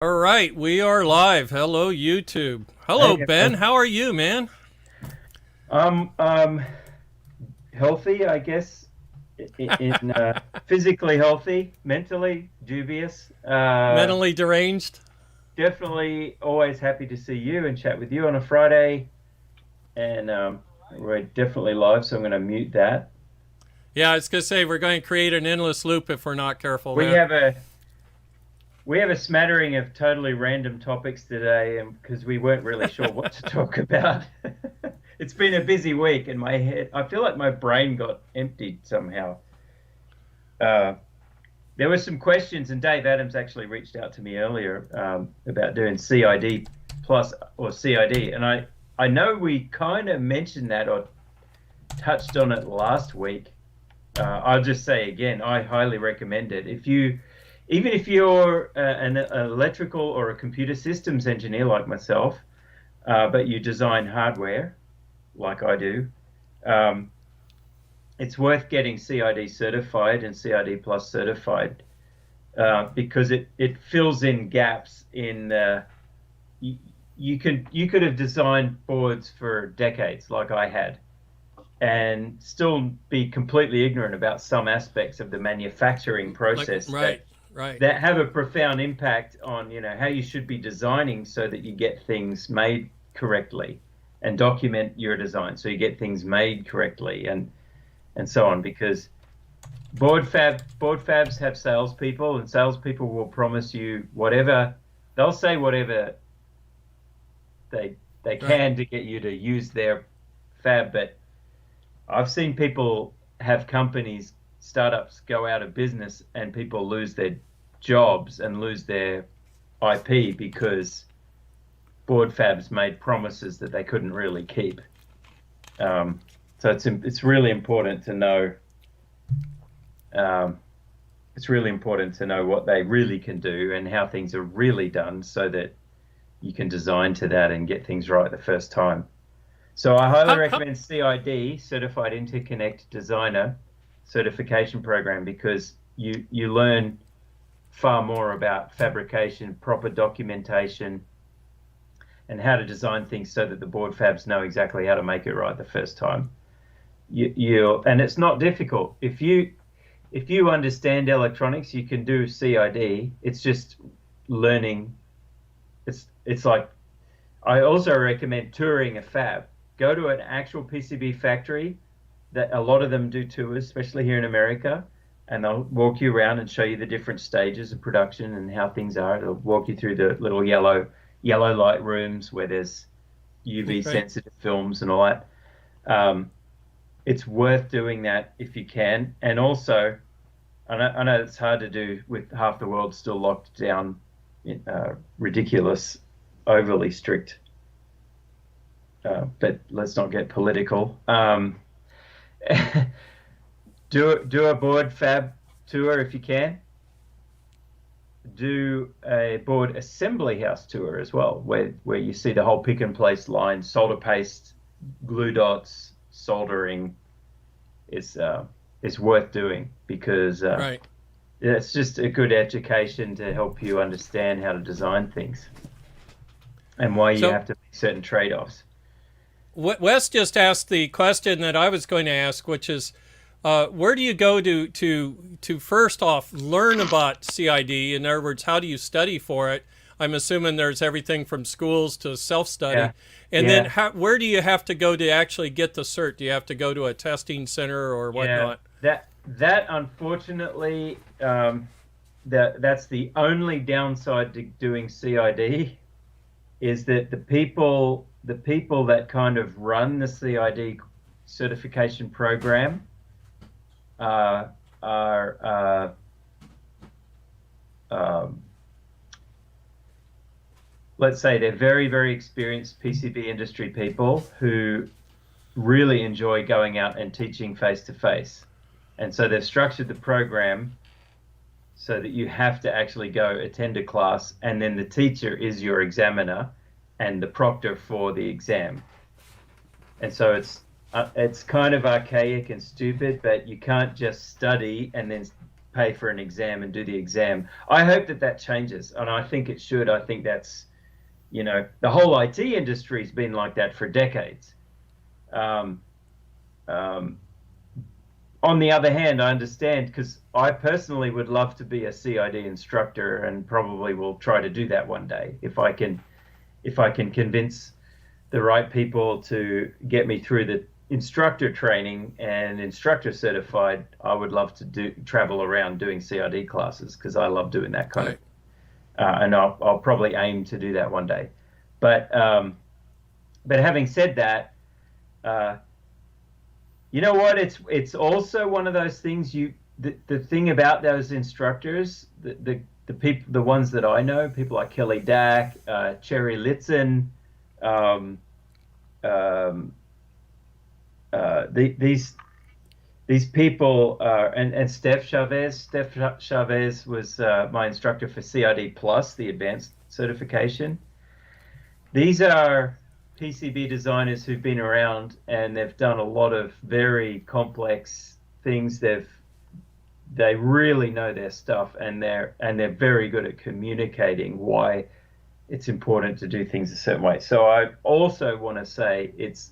All right, we are live. Hello, YouTube. Hello, Hey, Ben. How are you, man? I'm healthy, I guess, physically healthy, mentally dubious. Mentally deranged? Definitely always happy to see you and chat with you on a Friday. And we're definitely live, so I'm going to mute that. Yeah, I was gonna say we're going to create an endless loop if we're not careful We there. have a we have a smattering of totally random topics today, and because we weren't really sure what to talk about. It's been a busy week, and my head, I feel like my brain got emptied somehow. Uh, There were some questions, and Dave Adams actually reached out to me earlier about doing CID plus or CID, and I know we kind of mentioned that or touched on it last week. I'll just say again, I highly recommend it. Even if you're an electrical or a computer systems engineer like myself, but you design hardware like I do, um, it's worth getting CID certified and CID plus certified because it fills in gaps in you, you could have designed boards for decades like I had and still be completely ignorant about some aspects of the manufacturing Like, process right, right, that have a profound impact on how you should be designing so that you get things made correctly and document your design so you get things made correctly and so on because board fabs have salespeople, and salespeople will promise you whatever. They'll say whatever they right. can to get you to use their fab. But I've seen people have companies, startups go out of business, and people lose their jobs and lose their IP because board fabs made promises that they couldn't really keep. So it's really important to know. Um, it's really important to know what they really can do and how things are really done so that you can design to that and get things right the first time. So I highly How, recommend CID, Certified Interconnect Designer certification program because you learn far more about fabrication, proper documentation, and how to design things so that the board fabs know exactly how to make it right the first time. And it's not difficult. If you understand electronics, you can do CID. It's just learning. It's like I also recommend touring a fab. Go to an actual PCB factory that a lot of them do tours, especially here in America, and they'll walk you around and show you the different stages of production and how things are. They'll walk you through the little yellow light rooms where there's UV right. sensitive films and all that. Um, it's worth doing that if you can. And also, I know it's hard to do with half the world still locked down in ridiculous, overly strict. But let's not get political. Do a board fab tour if you can. Do a board assembly house tour as well, where you see the whole pick and place line, solder paste, glue dots, soldering. Is worth doing because Right. it's just a good education to help you understand how to design things and why you So have to make certain trade-offs. Wes just asked the question that I was going to ask, which is, where do you go to first off learn about CID? In other words, how do you study for it? I'm assuming there's everything from schools to self-study, Yeah, and then yeah, where do you have to go to actually get the cert? Do you have to go to a testing center or yeah. whatnot? That unfortunately, that's the only downside to doing CID is that the people that kind of run the CID certification program are um, let's say they're very, very experienced PCB industry people who really enjoy going out and teaching face to face. And so they've structured the program so that you have to actually go attend a class, and then the teacher is your examiner and the proctor for the exam. And so it's kind of archaic and stupid, but you can't just study and then pay for an exam and do the exam. I hope that changes, and I think it should. I think that's, the whole IT industry's been like that for decades. Um, on the other hand, I understand, because I personally would love to be a CID instructor, and probably will try to do that one day if I can convince the right people to get me through the instructor training and instructor certified. I would love to travel around doing CID classes, because I love doing that kind of, and I'll probably aim to do that one day. But having said that, you know what? It's also one of those things. The thing about those instructors, the people, the ones that I know, people like Kelly Dack, Cherry Litzen, these people, and Steph Chavez. Steph Chavez was my instructor for CID Plus, the advanced certification. These are PCB designers who've been around, and they've done a lot of very complex things. They really know their stuff, and they're very good at communicating why it's important to do things a certain way. So I also want to say it's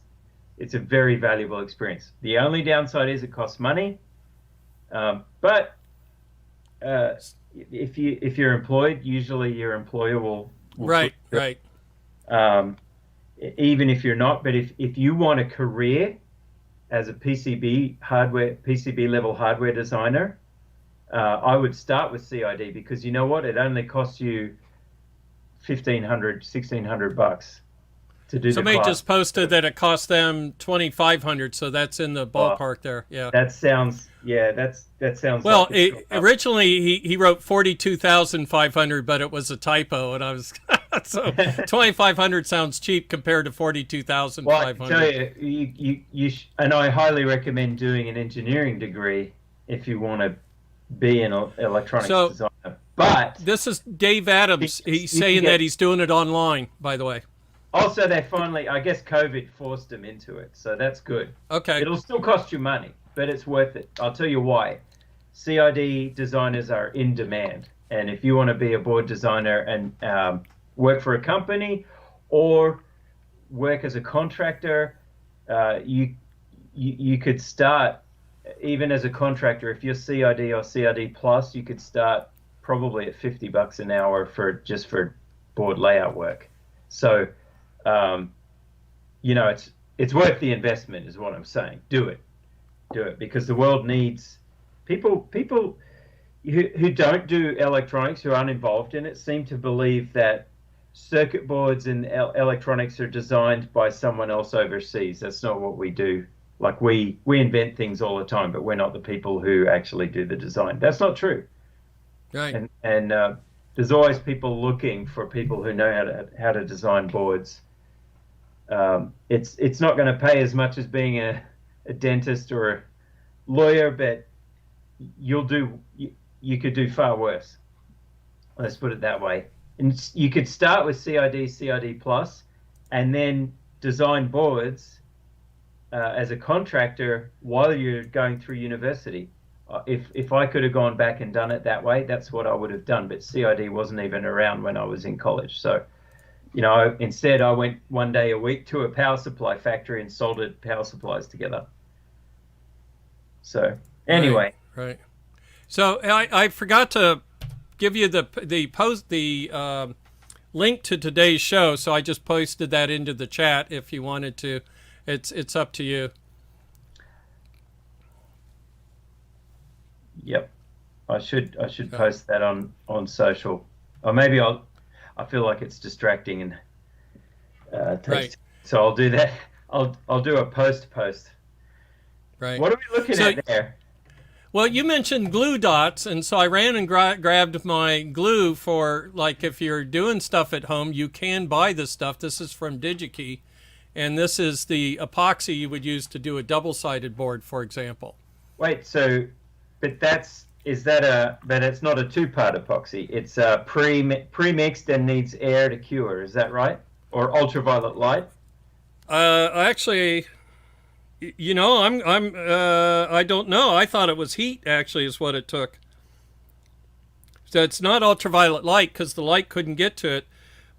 a very valuable experience. The only downside is it costs money, but if you're employed, usually your employer will right. Even if you're not, but if you want a career as a PCB level hardware designer, I would start with CID, because you know what? It only costs you $1,500-$1,600 to do. Somebody just posted that it cost them $2,500, so that's in the ballpark there. Yeah. That sounds. Well, like originally he wrote 42,500, but it was a typo, and I was so 2,500 sounds cheap compared to 42,500. Well, I can tell you, and I highly recommend doing an engineering degree if you want to be an electronics designer. But this is Dave Adams. He's saying that he's doing it online, by the way. Also, they finally, I guess COVID forced them into it, so that's good. Okay. It'll still cost you money, but it's worth it. I'll tell you why. CID designers are in demand, and if you want to be a board designer and work for a company or work as a contractor, you could start even as a contractor. If you're CID or CID Plus, you could start probably at $50 an hour for board layout work. So, it's worth the investment, is what I'm saying. Do it, because the world needs people who don't do electronics, who aren't involved in it, seem to believe that circuit boards and electronics are designed by someone else overseas. That's not what we do. Like we invent things all the time, but we're not the people who actually do the design. That's not true. Right. And there's always people looking for people who know how to design boards. It's not going to pay as much as being a dentist or a lawyer, but you could do far worse. Let's put it that way. And you could start with CID Plus, and then design boards as a contractor while you're going through university. If I could have gone back and done it that way, that's what I would have done. But CID wasn't even around when I was in college. So, instead I went one day a week to a power supply factory and soldered power supplies together. So anyway. Right. So I forgot to give you the link to today's show. So I just posted that into the chat if you wanted to. It's up to you. Yep, I should post that on social, or maybe I feel like it's distracting and text. Right. So I'll do that. I'll do a post. Right. What are we looking at there? Well, you mentioned glue dots, and so I ran and grabbed my glue for, like, if you're doing stuff at home, you can buy this stuff. This is from DigiKey, and this is the epoxy you would use to do a double-sided board, for example. Wait, but it's not a two-part epoxy. It's pre-mixed and needs air to cure. Is that right? Or ultraviolet light? Actually, I don't know. I thought it was heat. Actually, is what it took. So it's not ultraviolet light because the light couldn't get to it.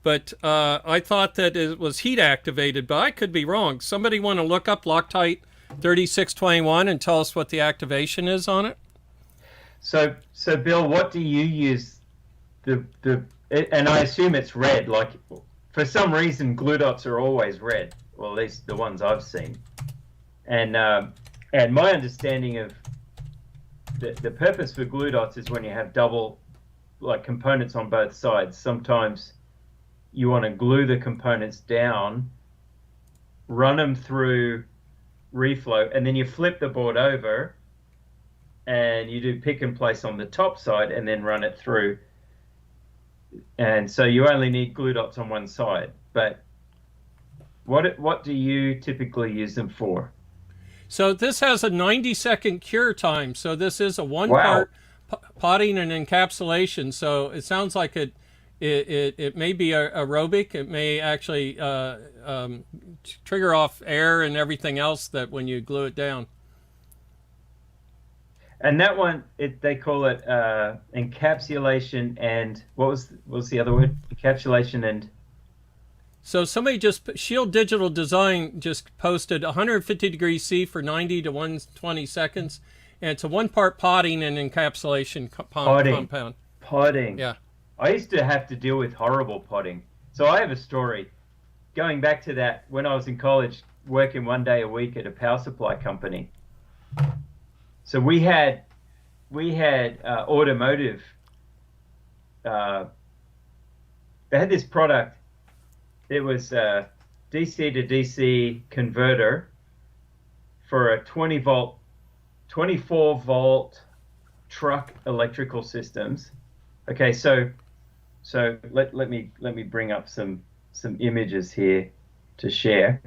But I thought that it was heat activated, but I could be wrong. Somebody want to look up Loctite 3621 and tell us what the activation is on it? So Bill, what do you use? And I assume it's red. Like, for some reason, glue dots are always red. Well, at least the ones I've seen. And my understanding of the purpose for glue dots is when you have double, like, components on both sides. Sometimes you want to glue the components down, run them through reflow, and then you flip the board over and you do pick and place on the top side and then run it through. And so you only need glue dots on one side. But what do you typically use them for? So this has a 90-second cure time. So this is a Wow. one-part potting and encapsulation. So it sounds like it may be aerobic. It may actually trigger off air and everything else that when you glue it down. And that one, they call it encapsulation and what was the other word? Encapsulation and... So somebody Shield Digital Design just posted 150 degrees C for 90 to 120 seconds. And it's a one-part potting and encapsulation compound. Potting. Yeah. I used to have to deal with horrible potting. So I have a story. Going back to that, when I was in college, working 1 day a week at a power supply company. So we had automotive. They had this product. It was a DC to DC converter for a 24 volt truck electrical systems. Okay, so let me bring up some images here to share.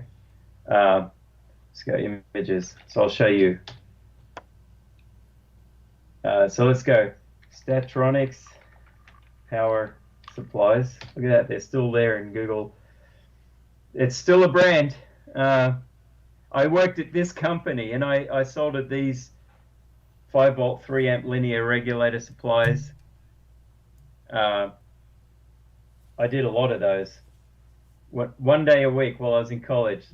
Let's go images. So I'll show you. So let's go. Statronics power supplies. Look at that. They're still there in Google. It's still a brand. I worked at this company and I soldered these 5 volt 3 amp linear regulator supplies. I did a lot of those. 1 day a week while I was in college.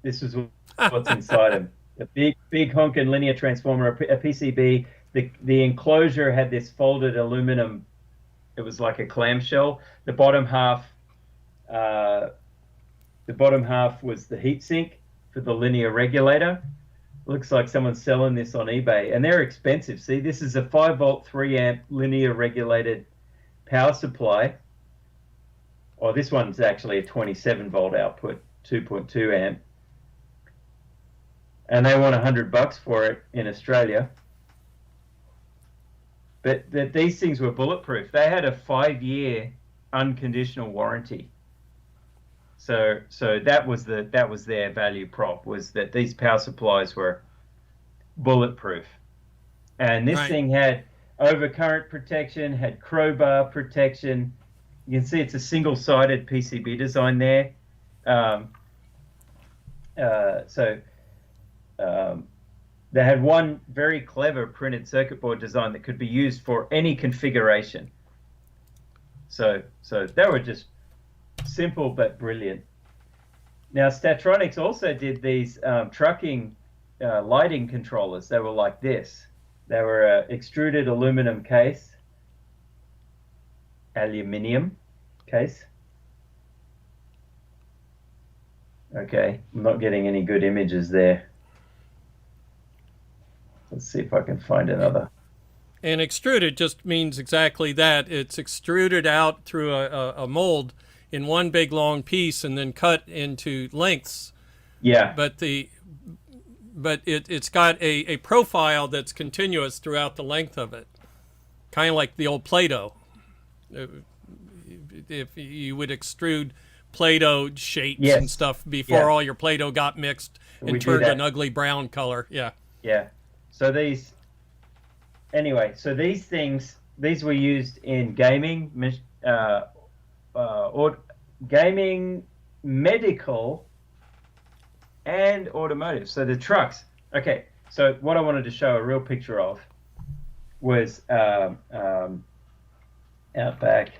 This was what's inside them. A big honking linear transformer, a PCB. The enclosure had this folded aluminum. It was like a clamshell. The bottom half was the heatsink for the linear regulator. Looks like someone's selling this on eBay, and they're expensive. See, this is a 5 volt 3 amp linear regulated power supply. Or this one's actually a 27 volt output, 2.2 amp. And they want $100 for it in Australia. But these things were bulletproof. They had a 5-year unconditional warranty. So that was their value prop, was that these power supplies were bulletproof. And this thing had overcurrent protection, had crowbar protection. You can see it's a single-sided PCB design there. They had one very clever printed circuit board design that could be used for any configuration. So they were just simple but brilliant. Now, Statronics also did these trucking lighting controllers. They were like this. They were an extruded aluminum case. Aluminium case. Okay, I'm not getting any good images there. Let's see if I can find another. And extruded just means exactly that. It's extruded out through a mold in one big long piece and then cut into lengths. Yeah. But it's got a profile that's continuous throughout the length of it. Kind of like the old Play-Doh. If you would extrude Play-Doh shapes and stuff before all your Play-Doh got mixed and turned an ugly brown color. Yeah. Yeah. So these things, these were used in gaming, gaming, medical, and automotive. So the trucks. Okay. So what I wanted to show a real picture of was Outback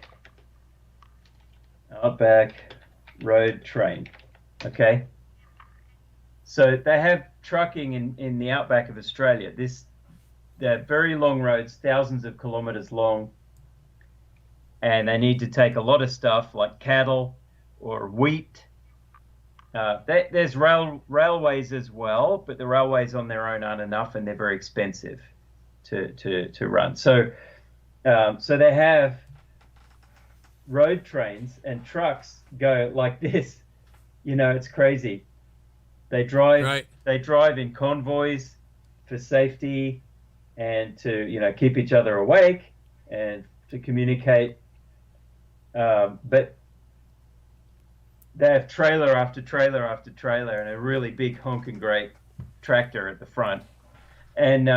road train. Okay. So they have trucking in the outback of Australia. They're very long roads, thousands of kilometers long, and they need to take a lot of stuff like cattle or wheat. There's railways as well, but the railways on their own aren't enough, and they're very expensive to run. So they have road trains, and trucks go like this. It's crazy. They drive in convoys for safety and to keep each other awake and to communicate. But they have trailer after trailer after trailer and a really big honking great tractor at the front. And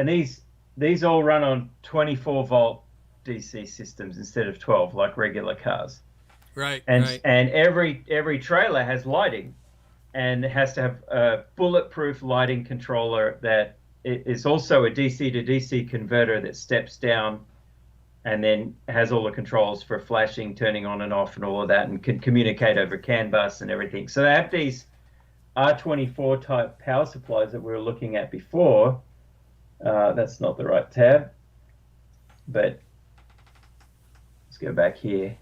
these all run on 24-volt DC systems instead of 12 like regular cars. Right. And every trailer has lighting, and it has to have a bulletproof lighting controller that is also a DC to DC converter that steps down and then has all the controls for flashing, turning on and off and all of that, and can communicate over CAN bus and everything. So they have these R24 type power supplies that we were looking at before. That's not the right tab, but let's go back here.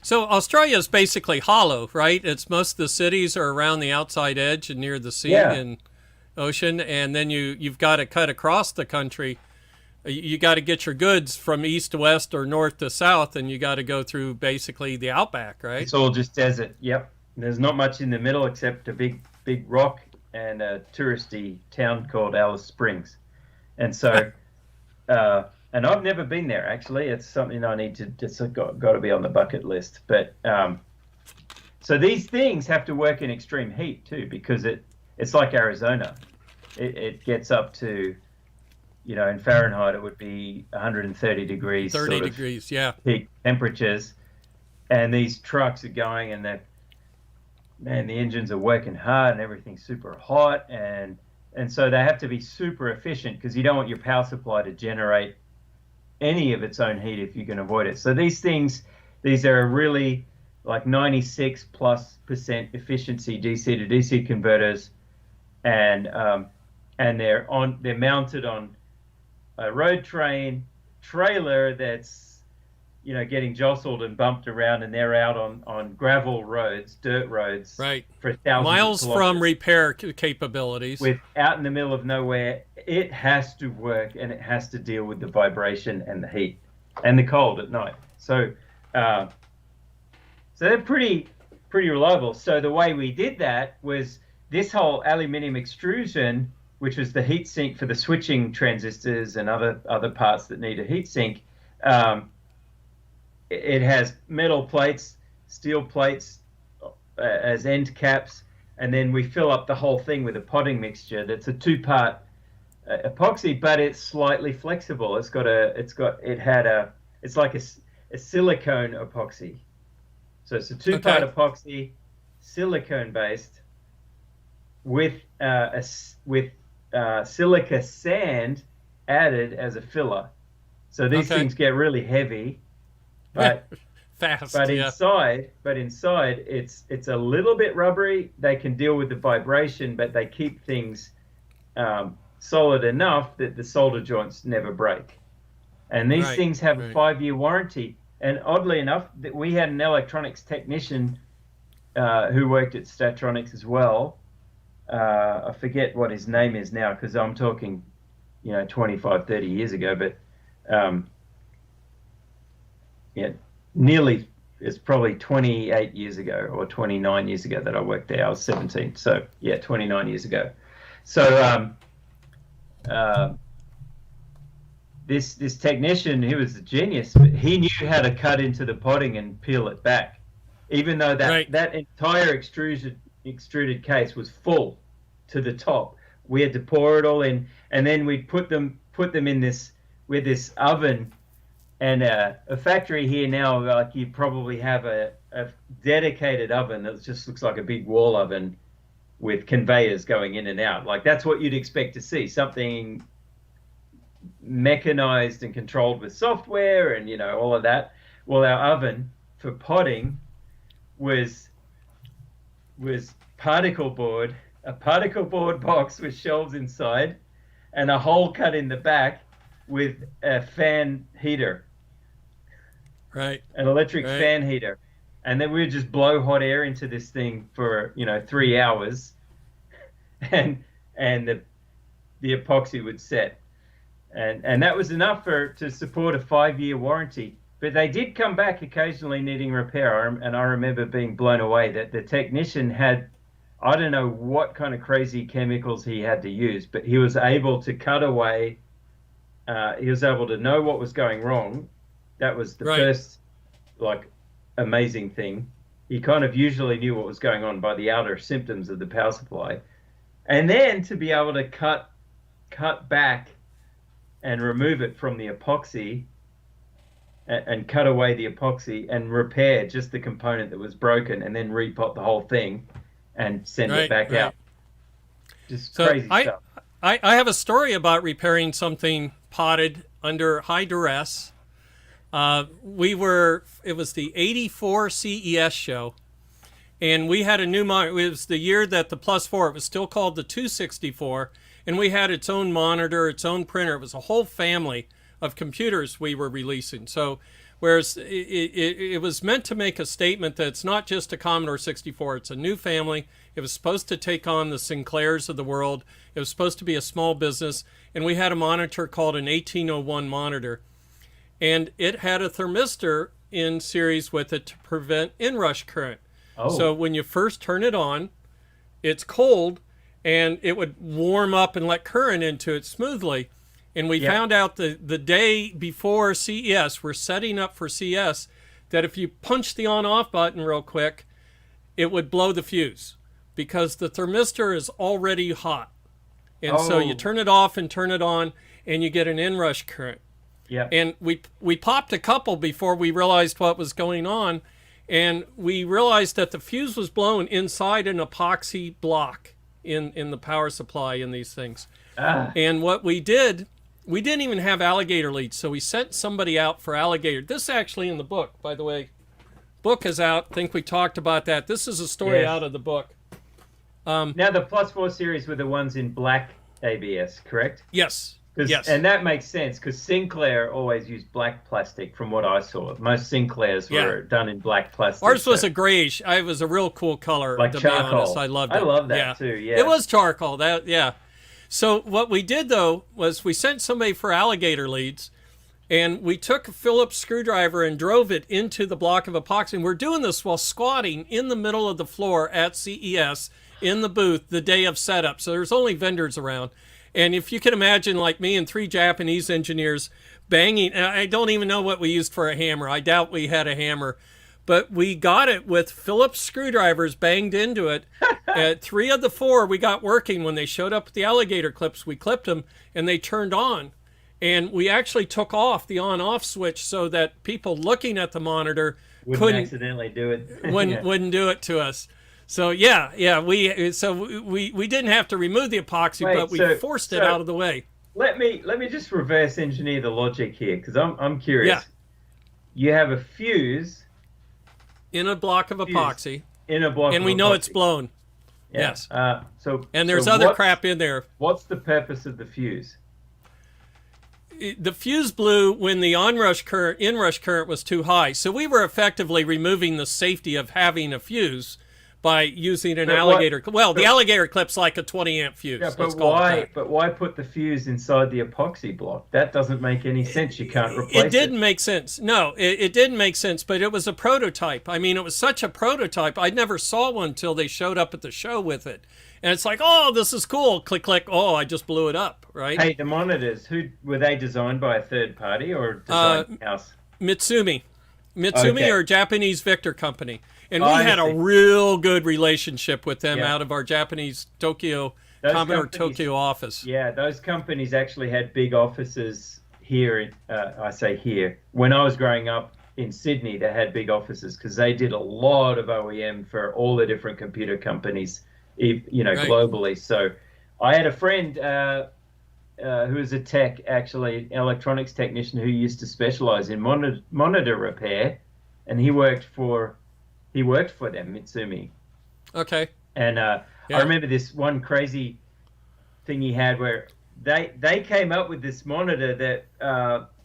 So Australia is basically hollow, right? It's most of the cities are around the outside edge and near the sea and ocean, and then you've got to cut across the country. You got to get your goods from east to west or north to south, and you got to go through basically the outback, right? It's all just desert. Yep. There's not much in the middle except a big rock and a touristy town called Alice Springs. And so and I've never been there, actually. It's something I need to, it's got to be on the bucket list. But so these things have to work in extreme heat too, because it's like Arizona. It gets up to, in Fahrenheit, it would be 130 degrees. 30 degrees, yeah. Peak temperatures. And these trucks are going, and the engines are working hard and everything's super hot. And so they have to be super efficient, because you don't want your power supply to generate any of its own heat if you can avoid it. So these are really like 96+% efficiency DC to DC converters, and they're mounted on a road train trailer that's getting jostled and bumped around, and they're out on gravel roads, dirt roads, right, for thousands miles of from repair capabilities. Out in the middle of nowhere, it has to work, and it has to deal with the vibration and the heat and the cold at night. So they're pretty reliable. So the way we did that was this whole aluminium extrusion, which was the heat sink for the switching transistors and other parts that need a heat sink. It has metal plates, steel plates as end caps, and then we fill up the whole thing with a potting mixture that's a 2-part epoxy, but it's slightly flexible. It's like a silicone epoxy. So it's a 2-part epoxy, silicone based, with silica sand added as a filler. So these things get really heavy. But fast. But inside, it's a little bit rubbery. They can deal with the vibration, but they keep things solid enough that the solder joints never break. And these things have a 5-year warranty. And oddly enough, we had an electronics technician who worked at Statronics as well. I forget what his name is now, because I'm talking, 25, 30 years ago. But it's probably 28 years ago or 29 years ago that I worked there. I was 17. So, 29 years ago. So this technician, he was a genius, but he knew how to cut into the potting and peel it back. Even though that entire extruded case was full to the top. We had to pour it all in, and then we'd put them in this oven. And a factory here now, like, you probably have a dedicated oven that just looks like a big wall oven, with conveyors going in and out. Like that's what you'd expect to see, something mechanized and controlled with software and, you know, all of that. Well, our oven for potting was particle board, a particle board box with shelves inside and a hole cut in the back with a fan heater. Right. An electric fan heater. And then we would just blow hot air into this thing for, you know, 3 hours and the epoxy would set. And that was enough to support a 5-year warranty. But they did come back occasionally needing repair. And I remember being blown away that the technician had, I don't know what kind of crazy chemicals he had to use, but he was able to cut away. He was able to know what was going wrong. That was the first, like, amazing thing. He kind of usually knew what was going on by the outer symptoms of the power supply. And then to be able to cut back and remove it from the epoxy and cut away the epoxy and repair just the component that was broken and then repot the whole thing and send it back out. Just crazy stuff. I have a story about repairing something potted under high duress. It was the 84 CES show, and we had a new monitor. It was the year that the Plus 4, it was still called the 264, and we had its own monitor, its own printer. It was a whole family of computers we were releasing. So whereas it was meant to make a statement that it's not just a Commodore 64, it's a new family. It was supposed to take on the Sinclairs of the world. It was supposed to be a small business, and we had a monitor called an 1801 monitor. And it had a thermistor in series with it to prevent inrush current. Oh. So when you first turn it on, it's cold, and it would warm up and let current into it smoothly. And we found out the day before CES, we're setting up for CES, that if you punch the on-off button real quick, it would blow the fuse because the thermistor is already hot. And so you turn it off and turn it on, and you get an inrush current. Yeah. And we popped a couple before we realized what was going on, and we realized that the fuse was blown inside an epoxy block in the power supply in these things. And what we did, we didn't even have alligator leads, so we sent somebody out for alligator. This is actually in the book, by the way. Book is out. I think we talked about that. This is a story out of the book. Now, the Plus 4 series were the ones in black ABS, correct? Yes. Yes. And that makes sense because Sinclair always used black plastic from what I saw. Most Sinclairs were done in black plastic. Ours was a grayish. It was a real cool color. Like to charcoal. Be honest. I loved it. I love that too, yeah. It was charcoal. So what we did, though, was we sent somebody for alligator leads, and we took a Phillips screwdriver and drove it into the block of epoxy. And we're doing this while squatting in the middle of the floor at CES in the booth the day of setup. So there's only vendors around. And if you can imagine, like me and 3 Japanese engineers banging, and I don't even know what we used for a hammer. I doubt we had a hammer. But we got it with Phillips screwdrivers banged into it. 3 of the 4 we got working. When they showed up with the alligator clips, we clipped them, and they turned on. And we actually took off the on-off switch so that people looking at the monitor wouldn't accidentally do it. wouldn't do it to us. So we didn't have to remove the epoxy, but we forced it out of the way. Let me just reverse engineer the logic here because I'm curious. Yeah. You have a fuse in a block of epoxy. And we know it's blown. Yeah. Yes. And there's other crap in there. What's the purpose of the fuse? The fuse blew when the inrush current was too high. So we were effectively removing the safety of having a fuse by using an alligator. The alligator clip's like a 20 amp fuse. Yeah, but why put the fuse inside the epoxy block? That doesn't make any sense. You can't replace it. It didn't make sense. No, it didn't make sense, but it was a prototype. I mean, it was such a prototype. I never saw one until they showed up at the show with it. And it's like, oh, this is cool. Click, click. Oh, I just blew it up, right? Hey, the monitors, were they designed by a third party or designed in-house? Mitsumi or Japanese Victor company. And we had a real good relationship with them out of our Japanese Commodore Tokyo office. Yeah, those companies actually had big offices here. I say here. When I was growing up in Sydney, they had big offices because they did a lot of OEM for all the different computer companies Right. globally. So I had a friend who was a tech, actually, electronics technician who used to specialize in monitor repair, and he worked for them, Mitsumi. Okay. And I Yeah. remember this one crazy thing he had where they came up with this monitor that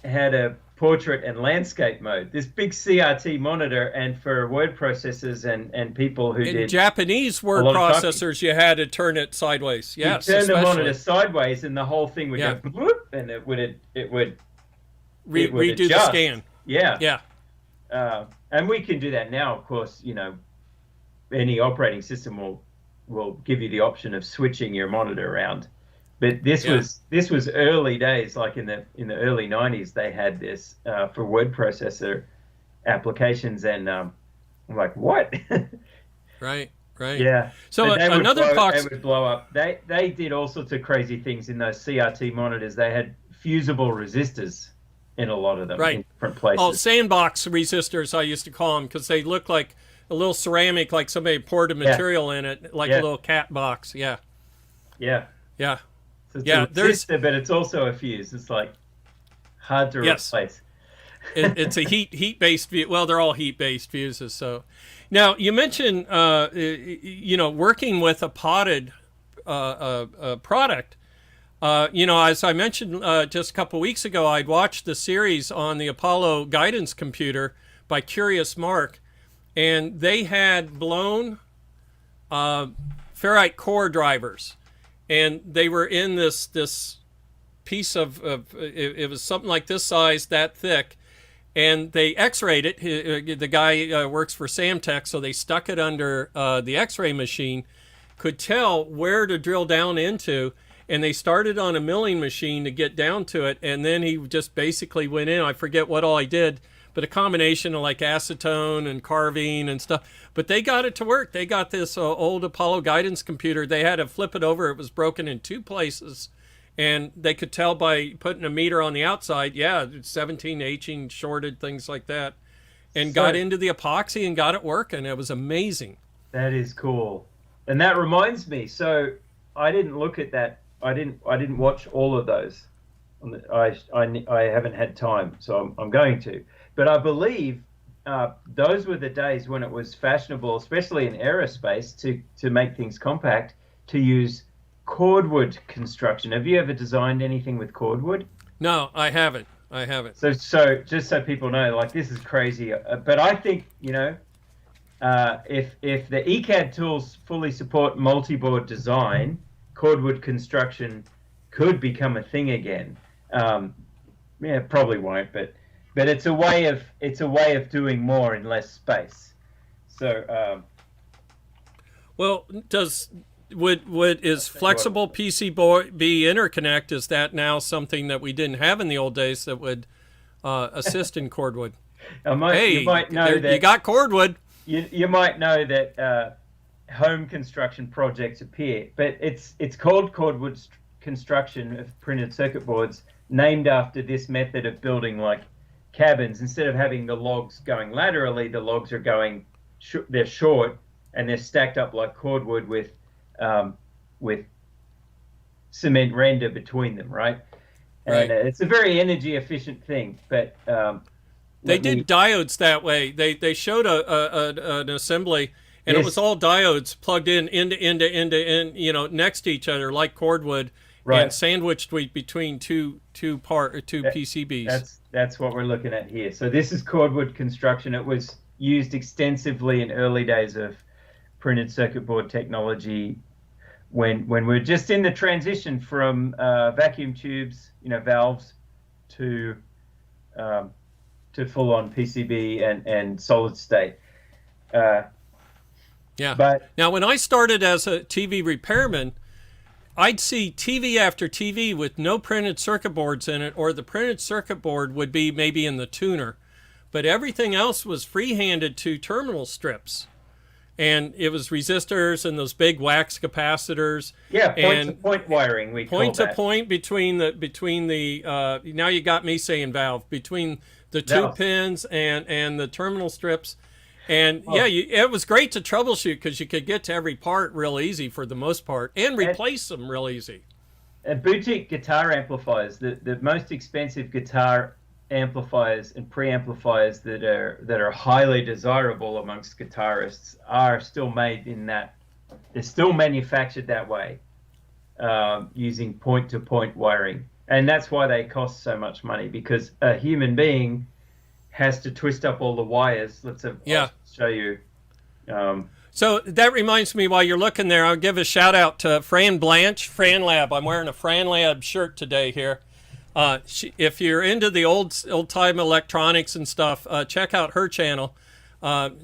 had a portrait and landscape mode, this big CRT monitor, and for word processors and people who In did Japanese a word lot of typing, processors, you had to turn it sideways. you Yes, turn the monitor especially. sideways and the whole thing would Yeah. go bloop, and it would Redo the adjust. scan. Yeah. Yeah. And we can do that now, of course. Any operating system will give you the option of switching your monitor around. But this Yeah. was early days, like in the early 90s. They had this for word processor applications, and I'm like, what? Right. Right. Yeah. So But another they would blow up. They did all sorts of crazy things in those CRT monitors. They had fusible resistors in a lot of them Right. in different places. Oh, sandbox resistors, I used to call them, because they look like a little ceramic, like somebody poured a material in it, like a little cat box. Yeah. Yeah. Yeah. So it's Yeah, a resistor, but it's also a fuse. It's like hard to replace. It's a heat-based fuse. Well, they're all heat-based fuses. So now you mentioned, working with a potted product. As I mentioned just a couple weeks ago, I'd watched the series on the Apollo guidance computer by Curious Mark, and they had blown ferrite core drivers, and they were in this piece of it was something like this size, that thick, and they x-rayed it. The guy works for Samtech, so they stuck it under the x-ray machine, could tell where to drill down into, and they started on a milling machine to get down to it, and then he just basically went in. I forget what all he did, but a combination of like acetone and carving and stuff. But they got it to work. They got this old Apollo guidance computer. They had to flip it over. It was broken in two places, and they could tell by putting a meter on the outside, 17 18 shorted, things like that, and got into the epoxy and got it working. It was amazing. That is cool. And that reminds me, so I didn't look at that. I didn't watch all of those. I haven't had time, so I'm going to. But I believe those were the days when it was fashionable, especially in aerospace, to make things compact, to use cordwood construction. Have you ever designed anything with cordwood? No, I haven't. So just so people know, like, this is crazy. But I think, if the ECAD tools fully support multi-board design, cordwood construction could become a thing again. Probably won't, but it's a way of doing more in less space. So well, is flexible PCB interconnect, is that now something that we didn't have in the old days that would assist in cordwood? you might know that you got cordwood. You might know that home construction projects appear, but it's called cordwood construction of printed circuit boards, named after this method of building like cabins. Instead of having the logs going laterally, the logs are going they're short, and they're stacked up like cordwood with cement render between them, right? And it's a very energy efficient thing. But they did diodes that way. They showed an assembly, and it was all diodes plugged in next to each other like cordwood, and sandwiched between two PCBs. That's what we're looking at here. So this is cordwood construction. It was used extensively in early days of printed circuit board technology, when we're just in the transition from vacuum tubes, valves, to full-on PCB and solid state. But now, when I started as a TV repairman, I'd see TV after TV with no printed circuit boards in it, or the printed circuit board would be maybe in the tuner, but everything else was free-handed to terminal strips. And it was resistors and those big wax capacitors. Yeah, point-to-point wiring, we call that. Point-to-point between the now you got me saying valve, between the two pins and the terminal strips. And yeah, it was great to troubleshoot because you could get to every part real easy for the most part and replace them real easy. And boutique guitar amplifiers, the most expensive guitar amplifiers and preamplifiers that are highly desirable amongst guitarists are still made in that. They're still manufactured that way, using point-to-point wiring, and that's why they cost so much money, because a human being has to twist up all the wires. I'll show you. So that reminds me, while you're looking there, I'll give a shout out to Fran Blanche, Fran Lab. I'm wearing a Fran Lab shirt today here. If you're into the old time electronics and stuff, check out her channel.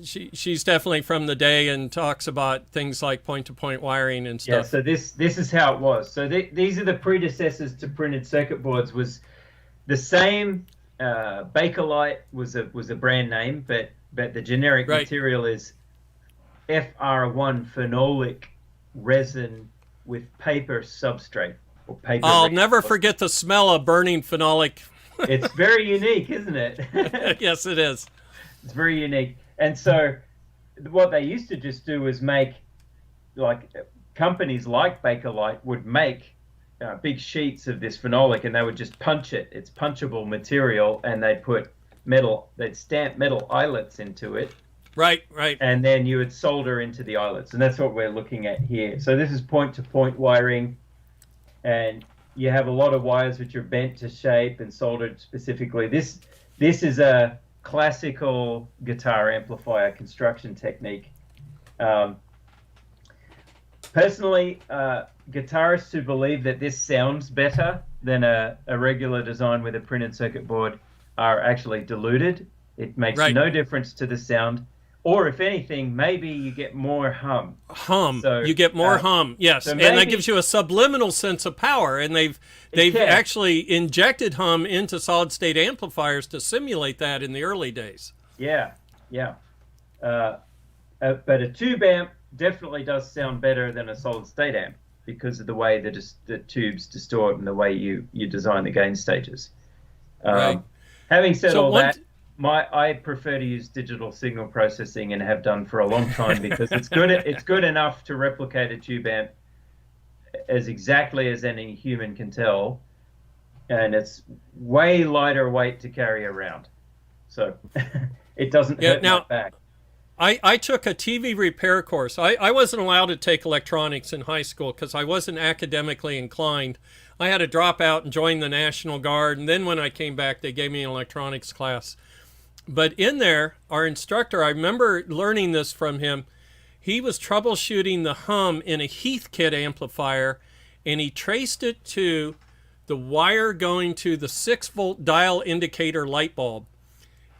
She's definitely from the day and talks about things like point-to-point wiring and stuff. Yeah, so this is how it was. So these are the predecessors to printed circuit boards. Was the same. Bakelite was a brand name, but the generic material is FR1 phenolic resin with paper substrate or paper. I'll never forget the smell of burning phenolic. It's very unique, isn't it? Yes, it is. It's very unique. And so what they used to just do was make, like, companies like Bakelite would make big sheets of this phenolic, and they would just punch it. It's punchable material, and they'd stamp metal eyelets into it. Right. And then you would solder into the eyelets, and that's what we're looking at here. So this is point-to-point wiring, and you have a lot of wires which are bent to shape and soldered specifically. This is a classical guitar amplifier construction technique. Personally, guitarists who believe that this sounds better than a regular design with a printed circuit board are actually deluded. It makes no difference to the sound. Or if anything, maybe you get more hum. So, you get more hum, yes. So and that gives you a subliminal sense of power. And they've actually injected hum into solid-state amplifiers to simulate that in the early days. Yeah. But a tube amp definitely does sound better than a solid-state amp because of the way the tubes distort and the way you design the gain stages. Having said all that, I prefer to use digital signal processing and have done for a long time because it's good enough to replicate a tube amp as exactly as any human can tell, and it's way lighter weight to carry around, so it doesn't hurt my back. I took a TV repair course. I wasn't allowed to take electronics in high school because I wasn't academically inclined. I had to drop out and join the National Guard, and then when I came back, they gave me an electronics class. But in there, our instructor, I remember learning this from him, he was troubleshooting the hum in a Heathkit amplifier, and he traced it to the wire going to the 6-volt dial indicator light bulb.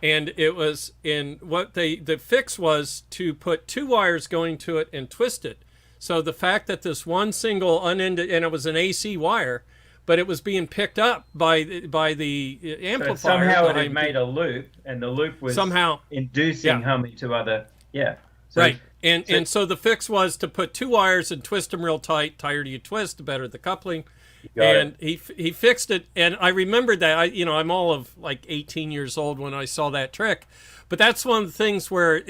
And it was the fix was to put 2 wires going to it and twist it. So the fact that this one single unended, and it was an AC wire, but it was being picked up by the amplifier. So somehow it had made a loop, and the loop was somehow inducing humming to other. Yeah. So, right. And so the fix was to put 2 wires and twist them real tight. Tighter you twist, the better the coupling. And he fixed it, and I remembered that. I'm all of like 18 years old when I saw that trick, but that's one of the things where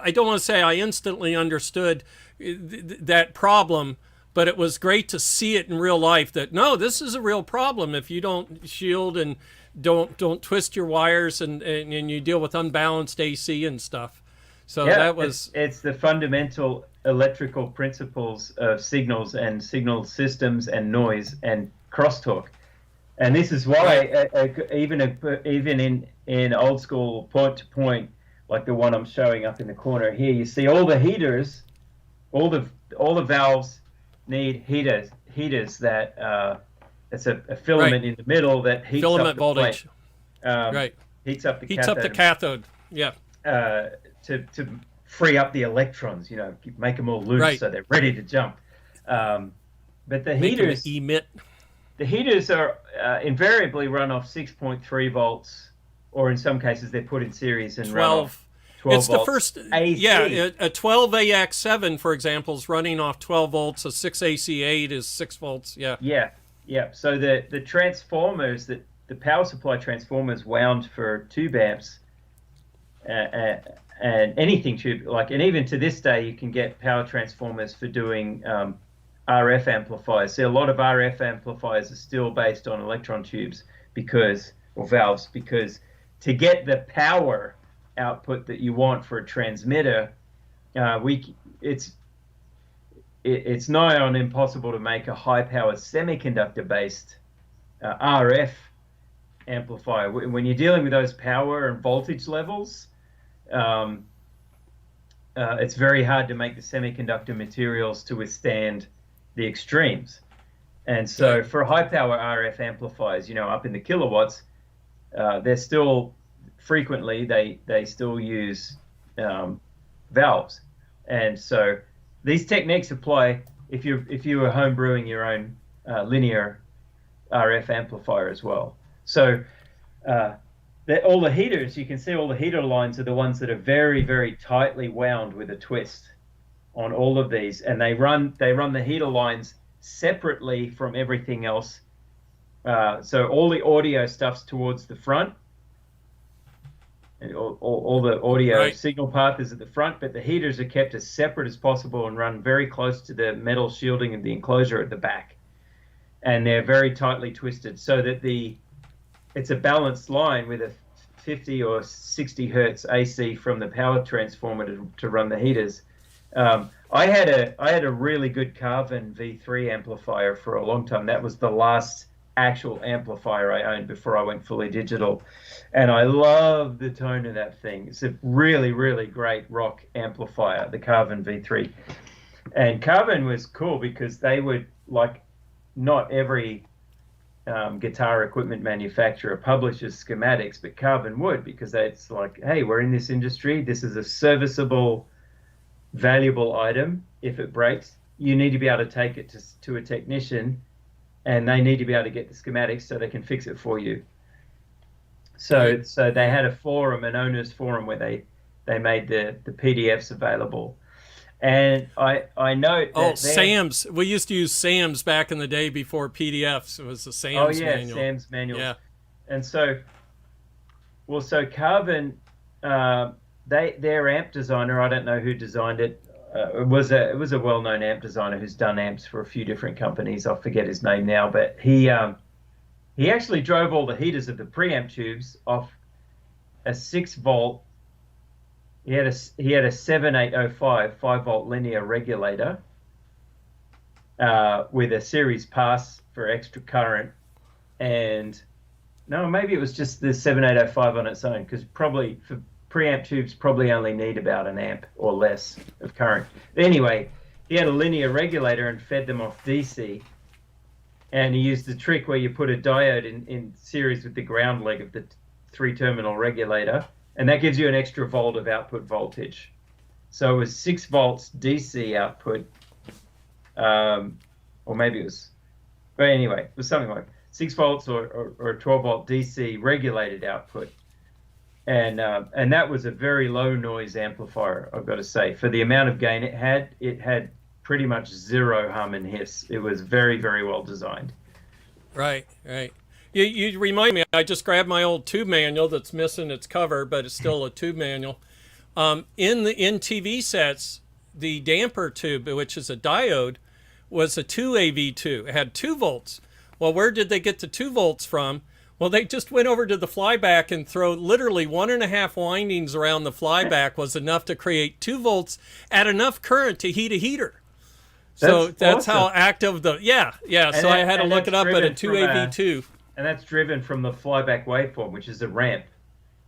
I don't want to say I instantly understood that problem, but it was great to see it in real life. That no, this is a real problem if you don't shield and don't twist your wires and you deal with unbalanced AC and stuff. So that was it's the fundamental electrical principles of signals and signal systems and noise and crosstalk, and this is why even in old school point to point, like the one I'm showing up in the corner here, you see all the heaters, all the valves need heaters that it's a filament in the middle that heats filament up the voltage, plate. Heats up the cathode. Yeah. To free up the electrons, make them all loose so they're ready to jump. But the heaters emit. The heaters are invariably run off 6.3 volts, or in some cases they're put in series and 12. run off 12 it's volts. The first, AC. a 12AX7, for example, is running off 12 volts. A 6AC8 is 6 volts. Yeah. So the transformers, the power supply transformers wound for tube amps, and anything tube, like, and even to this day, you can get power transformers for doing RF amplifiers. See, a lot of RF amplifiers are still based on electron tubes or valves, because to get the power output that you want for a transmitter, it's nigh on impossible to make a high-power semiconductor-based RF amplifier. When you're dealing with those power and voltage levels, it's very hard to make the semiconductor materials to withstand the extremes. And so for high-power RF amplifiers, up in the kilowatts, they're still frequently they still use valves. And so these techniques apply if you were home brewing your own linear RF amplifier as well. So all the heaters, you can see all the heater lines are the ones that are very, very tightly wound with a twist on all of these, and they run the heater lines separately from everything else. So all the audio stuff's towards the front, and all the audio signal path is at the front, but the heaters are kept as separate as possible and run very close to the metal shielding of the enclosure at the back. And they're very tightly twisted so that it's a balanced line with a 50 or 60 hertz AC from the power transformer to run the heaters. I had a really good Kelvin V3 amplifier for a long time. That was the last actual amplifier I owned before I went fully digital, and I love the tone of that thing. It's a really, really great rock amplifier, the Kelvin V3. And Kelvin was cool because they would, like, not every guitar equipment manufacturer publishes schematics, but Kelvin would, because it's like, hey, we're in this industry. This is a serviceable, valuable item. If it breaks, you need to be able to take it to a technician, and they need to be able to get the schematics so they can fix it for you. So they had a forum, an owners forum, where they made the PDFs available. And I note that SAMs. We used to use SAMs back in the day before PDFs. It was the SAMs manual. SAMs manual. Yeah. And so Kelvin, their amp designer, I don't know who designed it. It was a well-known amp designer who's done amps for a few different companies. I forget his name now, but he actually drove all the heaters of the preamp tubes off a 6-volt. He had a 7805 5-volt linear regulator with a series pass for extra current, and no, maybe it was just the 7805 on its own, because probably for preamp tubes probably only need about an amp or less of current. Anyway, he had a linear regulator and fed them off DC, and he used the trick where you put a diode in series with the ground leg of the 3-terminal regulator, and that gives you an extra volt of output voltage. So it was 6 volts DC output, or maybe it was, but anyway, it was something like 6 volts or 12 volt DC regulated output. And that was a very low noise amplifier, I've got to say. For the amount of gain it had pretty much zero hum and hiss. It was very, very well designed. Right. You remind me, I just grabbed my old tube manual that's missing its cover, but it's still a tube manual. In TV sets, the damper tube, which is a diode, was a 2AV2. It had 2 volts. Well, where did they get the 2 volts from? Well, they just went over to the flyback and throw literally 1.5 windings around the flyback was enough to create 2 volts at enough current to heat a heater. So that's awesome. How active yeah. So I had to look it up at a 2AV2. And that's driven from the flyback waveform, which is a ramp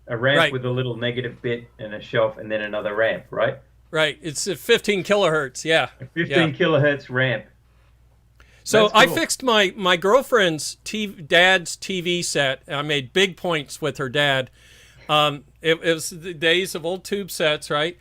right, with a little negative bit and a shelf, and then another ramp, right? Right. It's a 15 kilohertz. Yeah. A 15 kilohertz ramp. So cool. I fixed my girlfriend's dad's TV set. I made big points with her dad. It was the days of old tube sets, right?